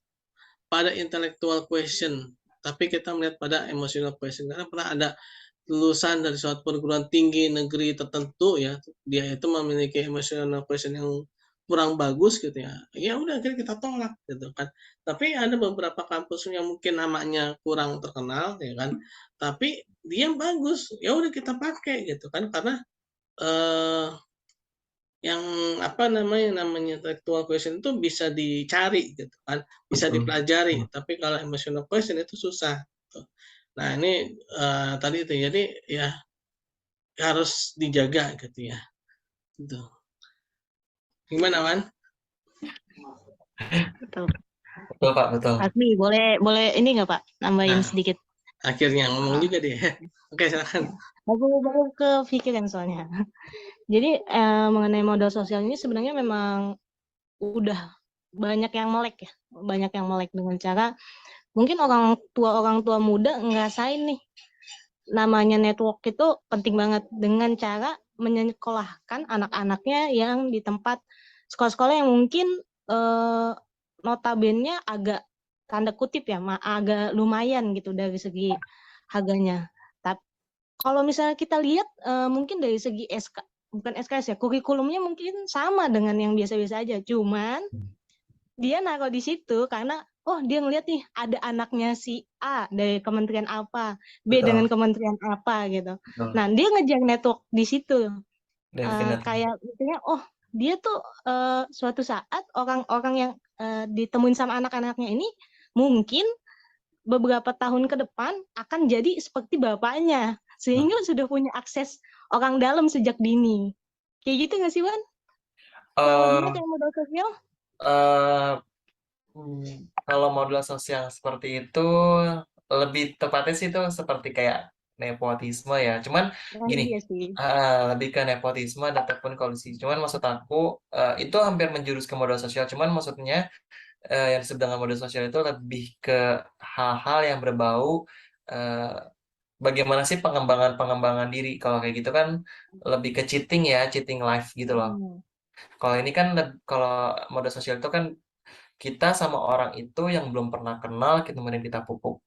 pada intellectual question, tapi kita melihat pada emotional question. Karena pernah ada lulusan dari suatu perguruan tinggi negeri tertentu ya, dia itu memiliki emotional question yang kurang bagus gitu ya. Ya udah akhirnya kita tolak gitu kan. Tapi ada beberapa kampus yang mungkin namanya kurang terkenal ya kan, tapi dia bagus, ya udah kita pakai gitu kan, karena eh, yang apa namanya intellectual question itu bisa dicari gitu kan, bisa dipelajari. Tapi kalau emotional question itu susah. Gitu. Nah ini tadi itu jadi ya harus dijaga gitu ya. Gitu. Gimana Wan? Betul. Betul Pak, betul. Asmi, boleh ini nggak Pak? Nambahin Nah, sedikit. akhirnya ngomong juga dia. Oke silakan. Baru kepikiran soalnya. Jadi mengenai modal sosial ini sebenarnya memang udah banyak yang melek ya, banyak yang melek dengan cara mungkin orang tua muda ngerasain nih namanya network itu penting banget dengan cara menyekolahkan anak-anaknya yang di tempat sekolah-sekolah yang mungkin notabene agak tanda kutip ya, agak lumayan gitu dari segi harganya. Tapi kalau misalnya kita lihat mungkin dari segi bukan SKS ya, kurikulumnya mungkin sama dengan yang biasa-biasa aja. Cuman dia naruh di situ karena oh dia ngeliat nih ada anaknya si A dari kementerian apa, B Betul. dengan kementerian apa gitu. Betul. Nah dia ngejar network di situ. Definitely. Kayak misalnya oh dia tuh suatu saat orang-orang yang ditemuin sama anak-anaknya ini mungkin beberapa tahun ke depan akan jadi seperti bapaknya, sehingga sudah punya akses orang dalam sejak dini. Kayak gitu nggak sih, Wan? Kurang lebihnya Eh, kayak modal sosial? eh, kalau modal sosial seperti itu lebih tepatnya sih itu seperti kayak nepotisme ya. Cuman Nah, gini, iya sih. lebih ke nepotisme ataupun kolusi. Cuman maksud aku itu hampir menjurus ke modal sosial. Cuman maksudnya yang disebut dengan modal sosial itu lebih ke hal-hal yang berbau eh, bagaimana sih pengembangan diri. Kalau kayak gitu kan lebih ke cheating ya, cheating life gitu loh. Kalau ini kan kalau modal sosial itu kan kita sama orang itu yang belum pernah kenal, kemudian kita pupuk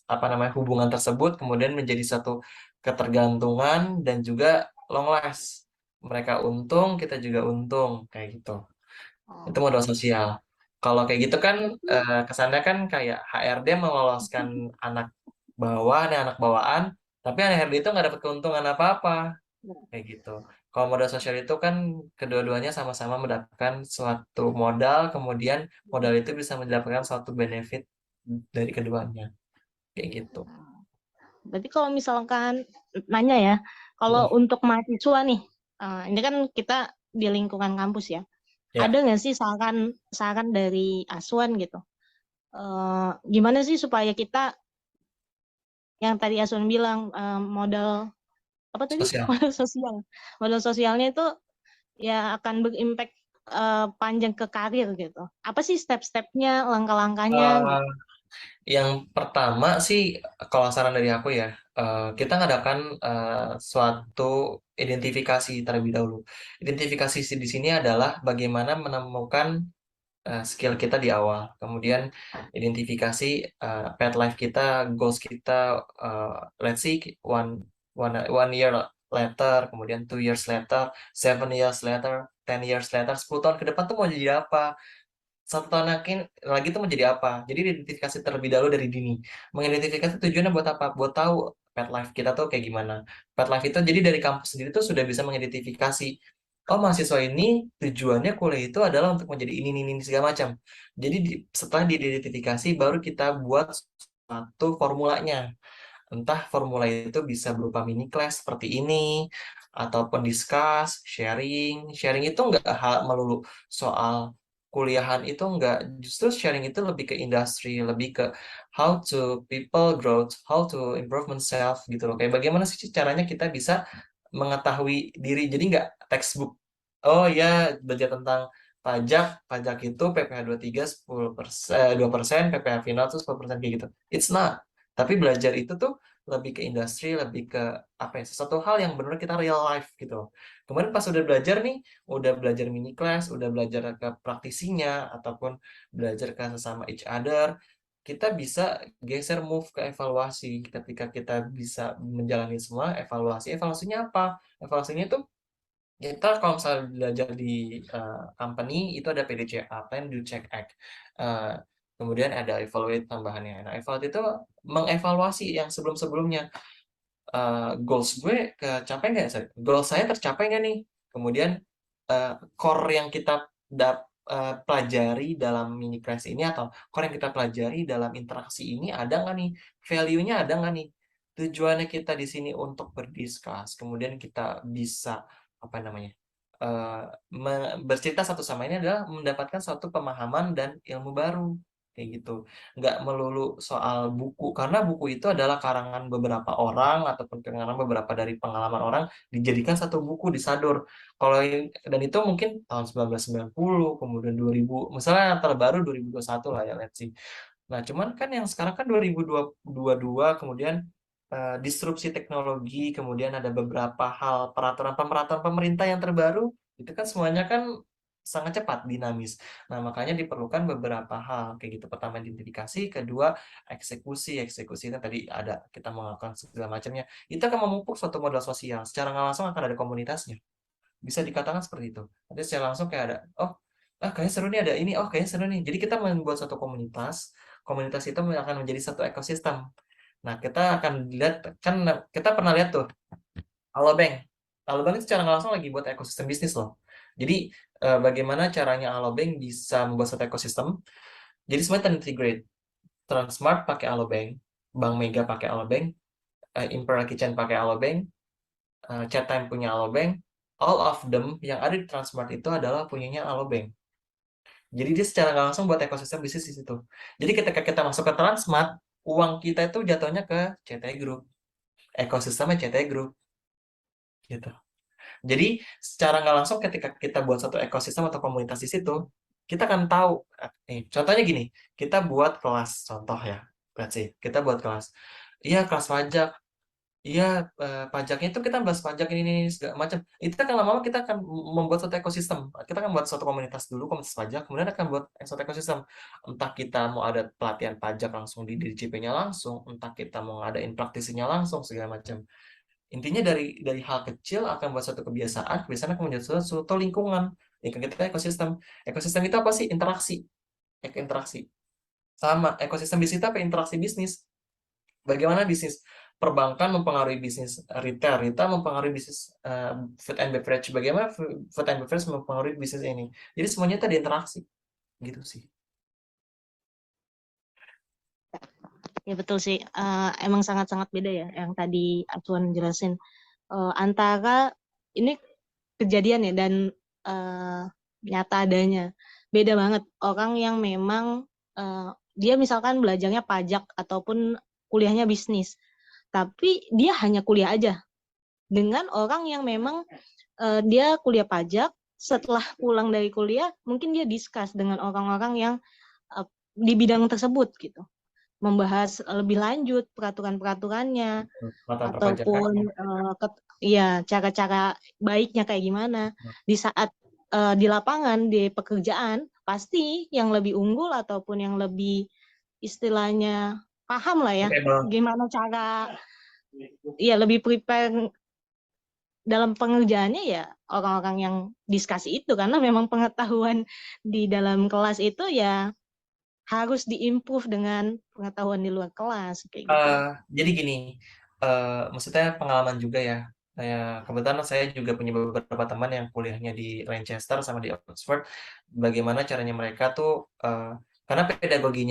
apa namanya hubungan tersebut, kemudian menjadi satu ketergantungan dan juga long last. Mereka untung, kita juga untung, kayak gitu. Itu modal sosial. Kalau kayak gitu kan kesannya kan kayak HRD meloloskan anak bawah, nih anak bawaan, tapi HRD itu nggak dapat keuntungan apa-apa, kayak gitu. Kalau modal sosial itu kan kedua-duanya sama-sama mendapatkan suatu modal, kemudian modal itu bisa mendapatkan suatu benefit dari keduanya, kayak gitu. Berarti kalau misalkan nanya ya, kalau untuk mahasiswa nih, ini kan kita di lingkungan kampus ya, Ya. ada nggak sih saran dari Aswan gitu? Gimana sih supaya kita yang tadi Aswan bilang modal apa tadi? Sosial. Modal sosialnya itu ya akan berimpact panjang ke karir gitu. Apa sih step-stepnya, langkah-langkahnya? Gitu? Yang pertama sih, kalau saran dari aku ya, kita ngadakan suatu identifikasi terlebih dahulu. Identifikasi di sini adalah bagaimana menemukan skill kita di awal. Kemudian identifikasi path life kita, goals kita, let's see one year later, kemudian 2 years later, 7 years later, 10 years later, 10 tahun ke depan tuh mau jadi apa? 1 tahun lagi tuh menjadi apa. Jadi identifikasi terlebih dahulu dari dini. Mengidentifikasi tujuannya buat apa? Buat tahu pet life kita tuh kayak gimana. Pet life itu jadi dari kampus sendiri tuh sudah bisa mengidentifikasi, oh mahasiswa ini tujuannya kuliah itu adalah untuk menjadi ini segala macam. Jadi setelah diidentifikasi baru kita buat satu formulanya. Entah formula itu bisa berupa mini class seperti ini, ataupun discuss, sharing. Sharing itu nggak melulu soal kuliahan itu enggak, justru sharing itu lebih ke industri, lebih ke how to people growth, how to improvement self gitu loh. Kayak bagaimana sih caranya kita bisa mengetahui diri, jadi nggak textbook. Oh ya, belajar tentang pajak itu PPh 23 2%, PPh final tuh 10% kayak gitu. It's not. Tapi belajar itu tuh lebih ke industri, lebih ke apa ya, sesuatu hal yang benar kita real life gitu. Kemudian pas udah belajar nih, udah belajar mini class, udah belajar ke praktisinya, ataupun belajar ke sesama each other, kita bisa geser move ke evaluasi. Ketika kita bisa menjalani semua, evaluasinya apa? Evaluasinya itu kita kalau misalnya belajar di company, itu ada PDCA, Plan, Do, Check, Act. Kemudian ada evaluate tambahannya. Nah, evaluate itu mengevaluasi yang sebelum-sebelumnya. Goals gue kecapai nggak? Goals saya tercapai nggak nih? Kemudian core yang kita pelajari dalam mini class ini, atau core yang kita pelajari dalam interaksi ini ada nggak nih? Value-nya ada nggak nih? Tujuannya kita di sini untuk berdiskus, kemudian kita bisa apa namanya? Bercerita satu sama ini adalah mendapatkan suatu pemahaman dan ilmu baru kayak gitu. Nggak melulu soal buku, karena buku itu adalah karangan beberapa orang ataupun karangan beberapa dari pengalaman orang dijadikan satu buku disadur. Kalau dan itu mungkin tahun 1990, kemudian 2000, misalnya yang terbaru 2021 lah ya, let's see. Nah, cuman kan yang sekarang kan 2022, kemudian disrupsi teknologi, kemudian ada beberapa hal peraturan pemerintah yang terbaru, itu kan semuanya kan sangat cepat, dinamis. Nah, makanya diperlukan beberapa hal kayak gitu. Pertama identifikasi, kedua eksekusi. Eksekusi itu tadi ada kita melakukan segala macamnya. Itu akan memupuk suatu modal sosial. Secara nggak langsung akan ada komunitasnya. Bisa dikatakan seperti itu. Nanti secara langsung kayak ada, oh, kayaknya seru nih ada ini, oh kayaknya seru nih. Jadi kita membuat suatu komunitas, komunitas itu akan menjadi satu ekosistem. Nah, kita akan lihat, kan kita pernah lihat tuh, Alobank. Alobank itu secara nggak langsung lagi buat ekosistem bisnis loh. Jadi, bagaimana caranya Alobank bisa membuat satu ekosistem, jadi semuanya terintegrate. Transmart pakai Alobank, Bank Mega pakai Alobank, Imperial Kitchen pakai Alobank, Chatime punya Alobank, all of them yang ada di Transmart itu adalah punyanya Alobank. Jadi dia secara nggak langsung buat ekosistem bisnis di situ. Jadi ketika kita masuk ke Transmart, uang kita itu jatuhnya ke CT Group. Ekosistemnya CT Group. Gitu. Jadi secara nggak langsung ketika kita buat satu ekosistem atau komunitas di situ, kita akan tahu. Contohnya gini, kita buat kelas, contoh ya. Let's say, kita buat kelas. Iya, kelas pajak. Iya, pajaknya itu kita bahas pajak ini segala macam. Itu kan lama-lama kita akan membuat suatu ekosistem. Kita akan buat suatu komunitas dulu, komunitas pajak, kemudian akan buat suatu ekosistem. Entah kita mau ada pelatihan pajak langsung di DJP-nya langsung, entah kita mau ngadain praktisinya langsung segala macam. Intinya dari hal kecil akan buat suatu kebiasaan akan menjadi suatu lingkungan. Lingkungan kita ekosistem. Ekosistem itu apa sih? Interaksi. Interaksi. Sama, ekosistem bisnis itu apa? Interaksi bisnis. Bagaimana bisnis perbankan mempengaruhi bisnis retail mempengaruhi bisnis food and beverage, bagaimana food and beverage mempengaruhi bisnis ini. Jadi semuanya tadi interaksi, gitu sih. Ya betul sih, emang sangat-sangat beda ya yang tadi Atuan jelasin, antara ini kejadian ya dan nyata adanya. Beda banget orang yang memang dia misalkan belajarnya pajak ataupun kuliahnya bisnis, tapi dia hanya kuliah aja. Dengan orang yang memang dia kuliah pajak, setelah pulang dari kuliah mungkin dia discuss dengan orang-orang yang di bidang tersebut gitu. Membahas lebih lanjut peraturan-peraturannya, ataupun ya cara-cara baiknya kayak gimana. Di saat di lapangan, di pekerjaan, pasti yang lebih unggul ataupun yang lebih istilahnya paham lah ya, gimana cara ya lebih prepare dalam pengerjaannya ya orang-orang yang diskusi itu, karena memang pengetahuan di dalam kelas itu ya harus diimprove dengan pengetahuan di luar kelas kayak gitu. Jadi gini, maksudnya pengalaman juga ya. Kebetulan saya juga punya beberapa teman yang kuliahnya di Lancaster sama di Oxford. Bagaimana caranya mereka tuh, karena pedagogi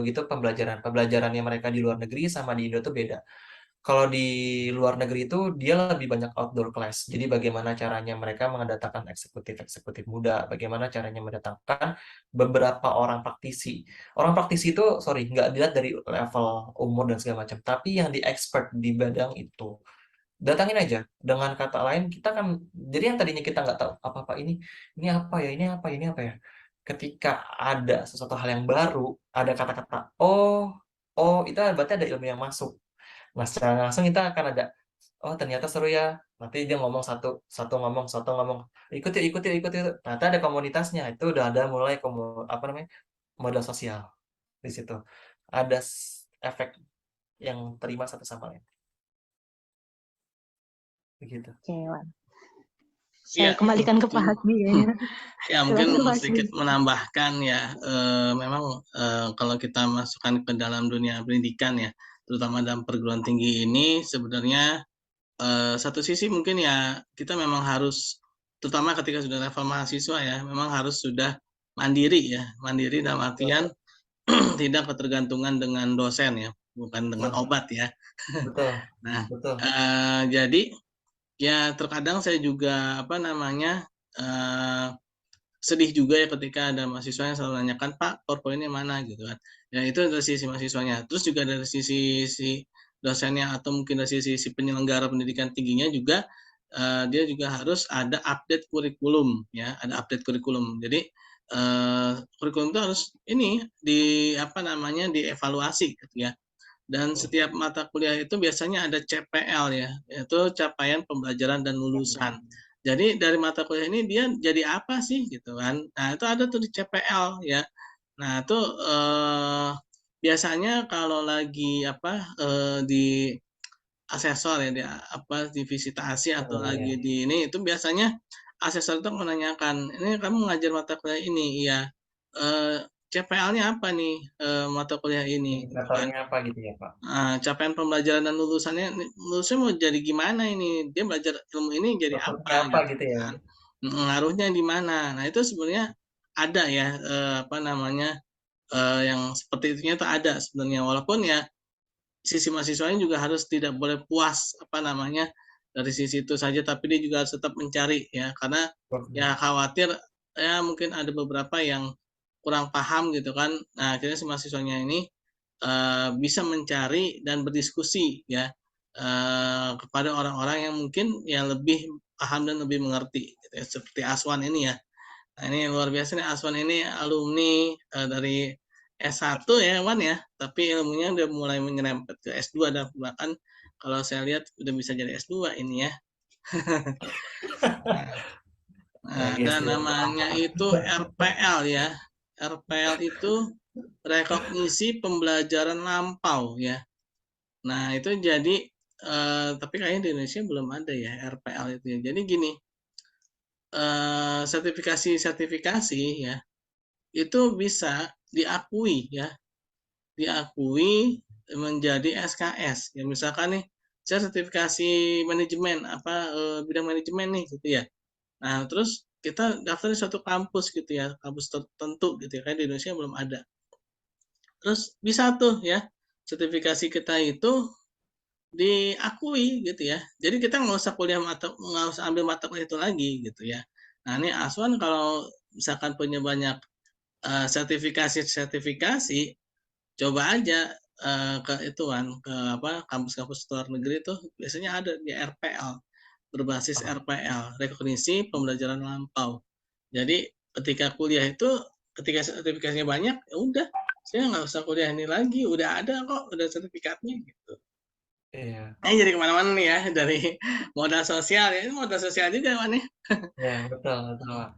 itu pembelajarannya mereka di luar negeri sama di Indo tuh beda. Kalau di luar negeri itu dia lebih banyak outdoor class. Jadi bagaimana caranya mereka mendatangkan eksekutif muda, bagaimana caranya mendatangkan beberapa orang praktisi. Orang praktisi itu, sorry, nggak dilihat dari level umur dan segala macam, tapi yang di expert di bidang itu. Datangin aja. Dengan kata lain, kita kan, jadi yang tadinya kita nggak tahu apa-apa ini apa ya, ini apa, ini apa ya. Ketika ada sesuatu hal yang baru, ada kata-kata, oh, itu berarti ada ilmu yang masuk. Nah, secara langsung kita akan ada, oh ternyata seru ya. Nanti dia ngomong satu ngomong, ikut yuk, ikut yuk, ikut yuk. Ternyata ada komunitasnya. Itu udah ada mulai apa namanya, modal sosial di situ. Ada efek yang terima satu sama lain. Begitu. Oke, Wan. Saya Iya. kembalikan ke Pak Hasbi ya. Ya mungkin Silakan, Pak Hasbi. sedikit menambahkan ya, memang kalau kita masukkan ke dalam dunia pendidikan ya, terutama dalam perguruan tinggi ini sebenarnya satu sisi mungkin ya kita memang harus, terutama ketika sudah level mahasiswa ya, memang harus sudah mandiri ya, mandiri dalam artian tidak ketergantungan dengan dosen ya, bukan dengan Betul. obat ya. Betul. Nah, Betul. jadi ya terkadang saya juga sedih juga ya ketika ada mahasiswa yang selalu nanyakan, Pak, PowerPoint-nya mana gitu kan. Ya itu dari sisi mahasiswanya. Terus juga dari sisi si dosennya atau mungkin dari sisi si penyelenggara pendidikan tingginya juga dia juga harus ada update kurikulum ya, ada update kurikulum. Jadi kurikulum itu harus dievaluasi gitu ya. Dan setiap mata kuliah itu biasanya ada CPL ya, yaitu capaian pembelajaran dan lulusan. Jadi dari mata kuliah ini dia jadi apa sih gitu kan. Nah, itu ada tuh di CPL ya. Nah, itu biasanya kalau lagi di asesor ya, di visitasi atau lagi di ini, itu biasanya asesor itu menanyakan, ini kamu mengajar mata kuliah ini, iya. CPL-nya apa nih mata kuliah ini gitu kan. Indikatornya apa gitu ya, Pak? Capaian pembelajaran dan lulusnya mau jadi gimana ini, dia belajar ilmu ini jadi Maksudnya apa apa gitu gitu ya? kan, ngaruhnya di mana. Nah itu sebenarnya ada ya yang seperti itunya itu ada sebenarnya, walaupun ya sisi mahasiswanya juga harus tidak boleh puas dari sisi itu saja, tapi dia juga harus tetap mencari ya, karena ya khawatir ya mungkin ada beberapa yang kurang paham gitu kan. Nah akhirnya si mahasiswanya ini bisa mencari dan berdiskusi ya kepada orang-orang yang mungkin yang lebih paham dan lebih mengerti gitu ya, seperti Aswan ini ya. Nah ini luar biasa nih, Aswan ini alumni dari S1 ya Wan ya, tapi ilmunya udah mulai menyerempet ke S2 dan bahkan kalau saya lihat udah bisa jadi S2 ini ya. Nah, ada namanya itu RPL ya. RPL itu rekognisi pembelajaran lampau ya. Nah, itu jadi tapi kayaknya di Indonesia belum ada ya RPL itu ya. Jadi gini, sertifikasi ya, itu bisa diakui ya, diakui menjadi SKS. Ya misalkan nih, saya sertifikasi manajemen bidang manajemen nih gitu ya. Nah, terus kita daftar di suatu kampus gitu ya, kampus tertentu gitu ya, kayak di Indonesia belum ada. Terus bisa tuh ya, sertifikasi kita itu diakui gitu ya. Jadi kita nggak usah ambil mata kuliah itu lagi gitu ya. Nah, ini Aswan kalau misalkan punya banyak sertifikasi, coba aja ke kampus-kampus luar negeri itu biasanya ada di RPL, berbasis RPL, rekognisi pembelajaran lampau. Jadi ketika kuliah itu, ketika sertifikasinya banyak, ya udah, saya nggak usah kuliah ini lagi, udah ada kok, udah sertifikatnya gitu. Iya. Jadi kemana-mana nih ya, dari modal sosial ya, ini modal sosial juga Wan ya. Ya, betul, betul.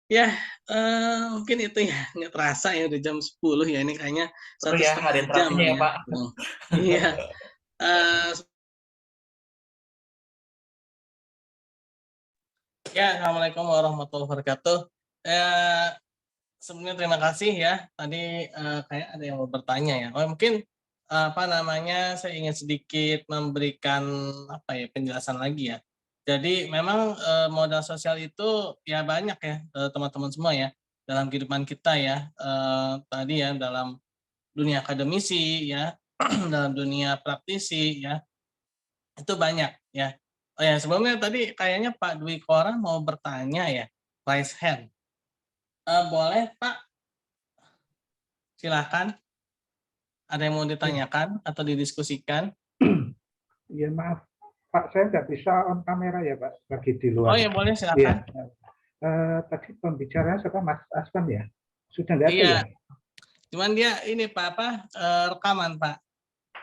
Ya, mungkin itu ya, nggak terasa ya udah jam 10 ya, ini kayaknya Seru ya, ada 1,5 jam interaksinya ya, ya. Pak. Iya, Ya, Assalamualaikum warahmatullahi wabarakatuh. Sebelumnya terima kasih ya. Tadi kayak ada yang mau bertanya ya. Oh, mungkin apa namanya, saya ingin sedikit memberikan apa ya, penjelasan lagi ya. Jadi memang modal sosial itu ya banyak ya, teman-teman semua ya, dalam kehidupan kita ya. Tadi ya dalam dunia akademisi ya, dalam dunia praktisi ya, itu banyak ya. Oh ya, sebelumnya tadi kayaknya Pak Dwi Kora mau bertanya ya, raise hand. Boleh Pak, silakan. Ada yang mau ditanyakan atau didiskusikan? Ya maaf, Pak, saya nggak bisa on kamera ya Pak, lagi di Oh luar. ya boleh, Iya. silakan. Tadi pembicaraan siapa Mas Aswan ya? Sudah nggak ada Iya, ya? cuman dia ini Pak apa rekaman Pak.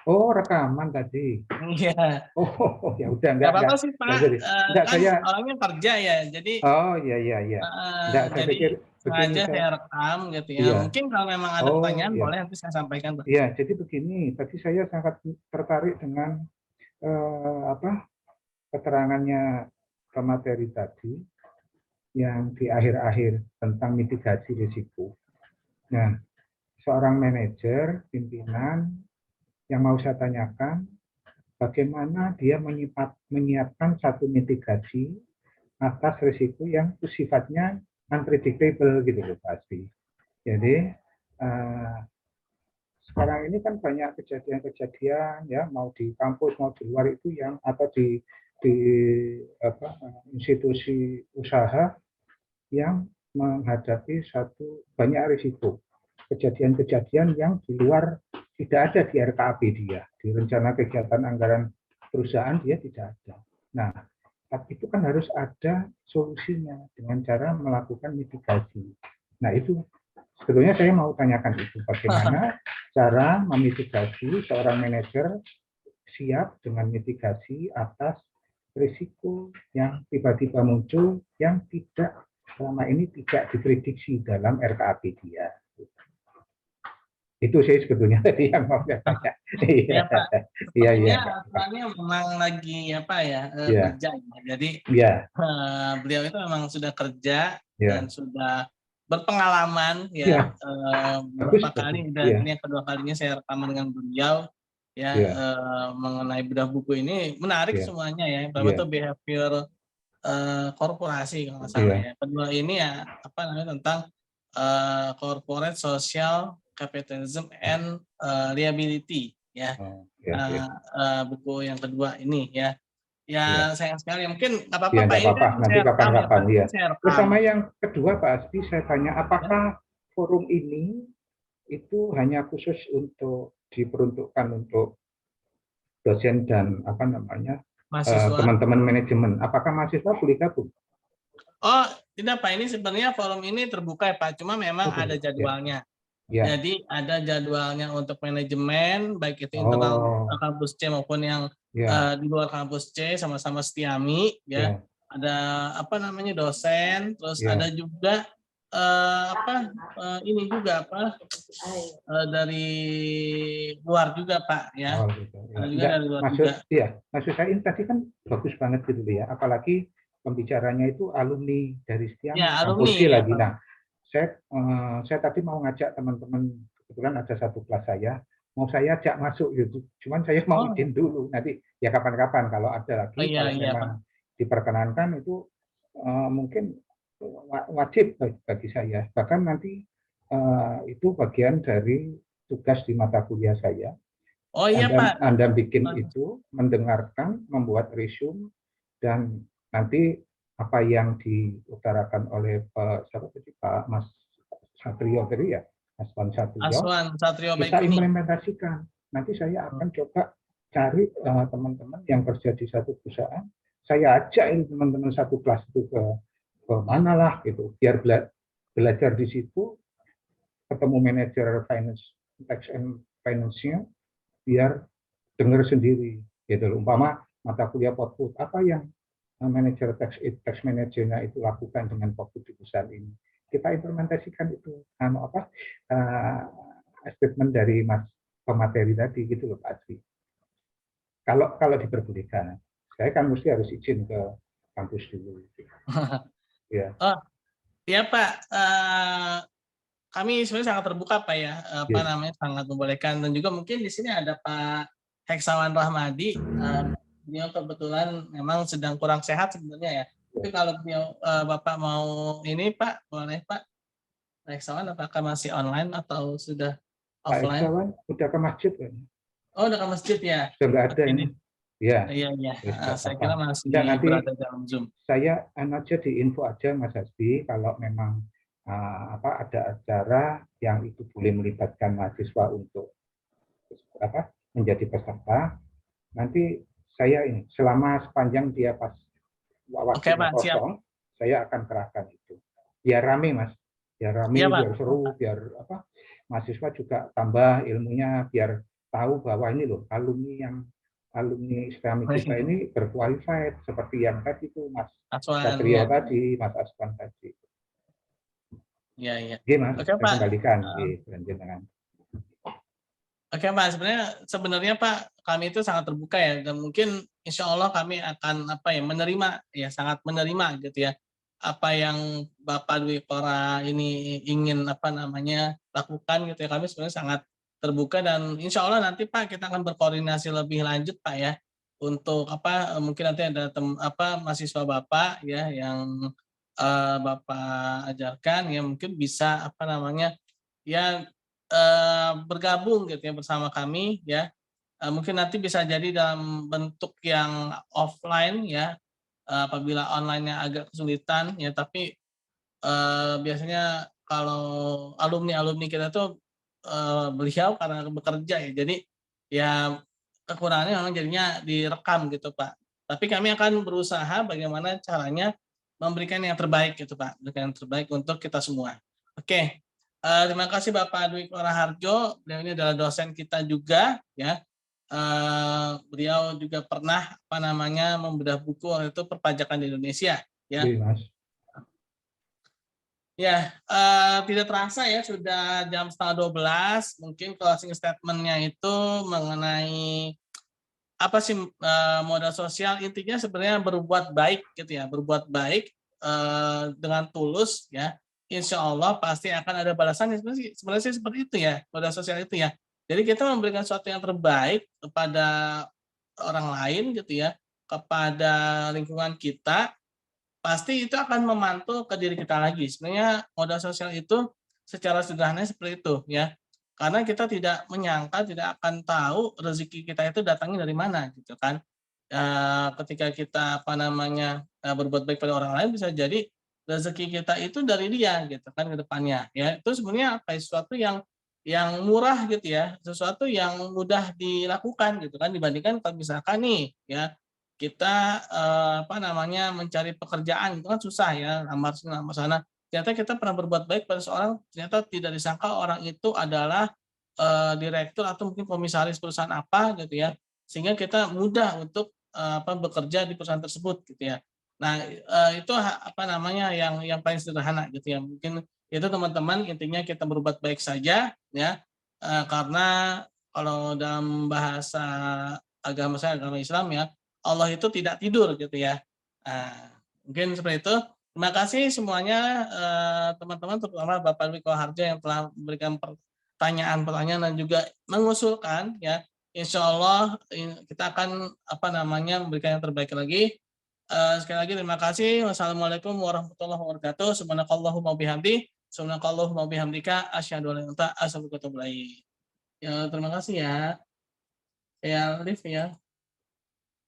Oh, rekaman tadi. Iya, Oh, ya udah nggak apa-apa sih nggak Pak. jadi. Nggak Kan saya. orangnya kerja ya, jadi Oh, iya. Nggak, saya jadi pikir begini sengaja saya. saya rekam gitu ya. Iya. Mungkin kalau memang ada Oh, pertanyaan iya. boleh nanti saya sampaikan Pak. Iya, jadi begini. Tadi saya sangat tertarik dengan keterangannya pemateri tadi yang di akhir-akhir tentang mitigasi risiko. Nah, seorang manajer, pimpinan, yang mau saya tanyakan, bagaimana dia menyiapkan satu mitigasi atas risiko yang sifatnya unpredictable gitu loh pasti. Jadi sekarang ini kan banyak kejadian-kejadian ya, mau di kampus mau di luar itu yang atau di institusi usaha yang menghadapi satu banyak risiko. Kejadian-kejadian yang di luar tidak ada di RKAP dia, di rencana kegiatan anggaran perusahaan dia tidak ada. Nah, tapi itu kan harus ada solusinya dengan cara melakukan mitigasi. Nah, itu sebetulnya saya mau tanyakan itu, bagaimana cara memitigasi seorang manajer siap dengan mitigasi atas risiko yang tiba-tiba muncul yang tidak selama ini tidak diprediksi dalam RKAP dia. Itu saya sebetulnya tadi yang mau saya tanya. Ya Pak, Iya. sebenarnya memang lagi apa ya, Ya. kerja. Jadi Ya. beliau itu memang sudah kerja Ya. dan sudah berpengalaman Ya. ya, beberapa Bagus. kali dan Ya. ini yang kedua kalinya saya rekaman dengan beliau ya, Ya. mengenai bedah buku ini menarik Ya. semuanya ya. Pertama Ya. itu behavior korporasi kalau nggak salah Ya. ya. Kedua ini ya apa namanya tentang corporate social capitalism and liability ya. Oh, ya. Buku yang kedua ini ya. Ya Ya. sayang sekali mungkin nggak apa-apa Ya, Pak, nggak ini kan apa-apa. Nanti saya rekam ya Pak, kapan-kapan ya. saya rekam. Bersama yang kedua Pak Asbi, saya tanya apakah forum ini itu hanya khusus untuk diperuntukkan untuk dosen dan apa namanya Mahasiswa. teman-teman manajemen. Apakah mahasiswa boleh gabung? Oh tidak Pak, ini sebenarnya forum ini terbuka ya Pak, cuma memang ada jadwalnya. Ya. Jadi ada jadwalnya untuk manajemen, baik itu internal kampus C maupun yang di luar kampus C, sama-sama Setiami ya. Ada apa namanya dosen, terus ada juga ini juga dari luar juga Pak ya. Gitu. Ada juga dari luar juga. Maksud saya ini tadi kan bagus banget gitu ya. Apalagi pembicaranya itu alumni dari Setiami, Ya, kampus C alumni, lagi. ya, Nah, saya tadi mau ngajak teman-teman, kebetulan ada satu kelas saya, mau saya ajak masuk gitu. Cuman saya mau izin dulu. Nanti ya kapan-kapan kalau ada lagi, kalau memang diperkenankan itu mungkin wajib bagi saya. Bahkan nanti itu bagian dari tugas di mata kuliah saya. Oh iya Pak. Anda bikin itu, mendengarkan, membuat resume, dan nanti apa yang diutarakan oleh Pak Mas Satrio tadi ya, Aswan Satrio, kita implementasikan. Nanti saya akan coba cari teman-teman yang kerja di satu perusahaan, saya ajak ini teman-teman satu kelas itu ke mana lah gitu, biar belajar di situ, ketemu manajer finance, tax and finance-nya, biar dengar sendiri gitu loh. Umpama mata kuliah Portfolio apa yang manajer tax manajernya itu lakukan dengan Portfolio di perusahaan ini, kita implementasikan itu statement dari Mas pemateri tadi gitu loh Pak Asri. Kalau diperbolehkan, saya kan mesti harus izin ke kampus dulu. Ya, Oh, ya Pak. Kami sebenarnya sangat terbuka Pak ya, apa Yes. namanya, sangat membolehkan, dan juga mungkin di sini ada Pak Heksawan Rahmadi. Beliau kebetulan memang sedang kurang sehat sebenarnya ya. Tapi kalau beliau Bapak mau ini Pak, boleh Pak. Pak Heksawan apakah masih online atau sudah Pak offline? Heksawan udah ke masjid kan? Oh, udah ke masjid ya. Sudah nggak ada Oke ini. nih. Ya, Iya iya. yes, nggak Saya apa-apa. kira masih Nggak, nanti berada dalam Zoom. saya aja diinfo aja Mas Hasbi kalau memang ada acara yang itu boleh melibatkan mahasiswa untuk menjadi peserta. Nanti saya ini selama sepanjang dia pas Oke waktunya Pak, siap. kosong, saya akan kerahkan itu. Biar rame Mas, biar rame, Iya, Pak. biar seru, biar mahasiswa juga tambah ilmunya, biar tahu bahwa ini loh alumni Islami kita ini berqualified seperti yang tadi itu Mas Aswan, Satrio ya. tadi, Mas Aswan tadi. Iya, iya. Oke Mas, Oke, saya Pak. kembalikan di dengan. Oke Pak, sebenarnya Pak, kami itu sangat terbuka ya, dan mungkin insya Allah kami akan menerima ya, sangat menerima gitu ya, apa yang Bapak Dwi Kora ini ingin lakukan gitu ya. Kami sebenarnya sangat terbuka, dan insya Allah nanti Pak kita akan berkoordinasi lebih lanjut Pak ya, untuk mungkin nanti ada mahasiswa Bapak ya yang Bapak ajarkan ya, mungkin bisa ya bergabung gitu ya bersama kami ya. Mungkin nanti bisa jadi dalam bentuk yang offline ya, apabila online-nya agak kesulitan ya, tapi biasanya kalau alumni-alumni kita tuh beliau karena bekerja ya, jadi ya kekurangannya memang jadinya direkam gitu Pak. Tapi kami akan berusaha bagaimana caranya memberikan yang terbaik gitu Pak, memberikan yang terbaik untuk kita semua. Oke. Terima kasih Bapak Dwi Raharjo, beliau ini adalah dosen kita juga ya. Beliau juga pernah membedah buku waktu itu perpajakan di Indonesia ya. Oke Mas. Ya, tidak terasa ya sudah jam 11:30. Mungkin closing statement-nya itu mengenai apa sih modal sosial, intinya sebenarnya berbuat baik gitu ya, berbuat baik dengan tulus ya. Insya Allah pasti akan ada balasannya. Sebenarnya sih seperti itu ya, modal sosial itu ya. Jadi kita memberikan sesuatu yang terbaik kepada orang lain gitu ya, kepada lingkungan kita, pasti itu akan memantul ke diri kita lagi. Sebenarnya modal sosial itu secara sederhana seperti itu ya. Karena kita tidak menyangka, tidak akan tahu rezeki kita itu datangnya dari mana gitu kan. Ketika kita berbuat baik pada orang lain, bisa jadi rezeki kita itu dari dia gitu kan ke depannya ya. Itu sebenarnya sesuatu yang murah gitu ya, sesuatu yang mudah dilakukan gitu kan, dibandingkan kalau misalkan nih ya kita mencari pekerjaan itu kan susah ya, lamar sana. Ternyata kita pernah berbuat baik pada seorang, ternyata tidak disangka orang itu adalah direktur atau mungkin komisaris perusahaan apa gitu ya, sehingga kita mudah untuk bekerja di perusahaan tersebut gitu ya. Nah, itu yang paling sederhana gitu ya. Mungkin itu teman-teman, intinya kita berbuat baik saja ya, karena kalau dalam bahasa agama saya, agama Islam ya, Allah itu tidak tidur gitu ya. Mungkin seperti itu. Terima kasih semuanya teman-teman, terutama Bapak Dwi Harjo yang telah memberikan pertanyaan-pertanyaan dan juga mengusulkan ya. Insya Allah kita akan memberikan yang terbaik lagi. Sekali lagi terima kasih. Wassalamualaikum warahmatullahi wabarakatuh. Subhanakallahumma bihamdi. Subhanakallahumma bihamdika. Asyhadu an la ilaha illa anta astaghfiruka wa atubu ilaik. Ya, terima kasih ya. Ya, Liv ya.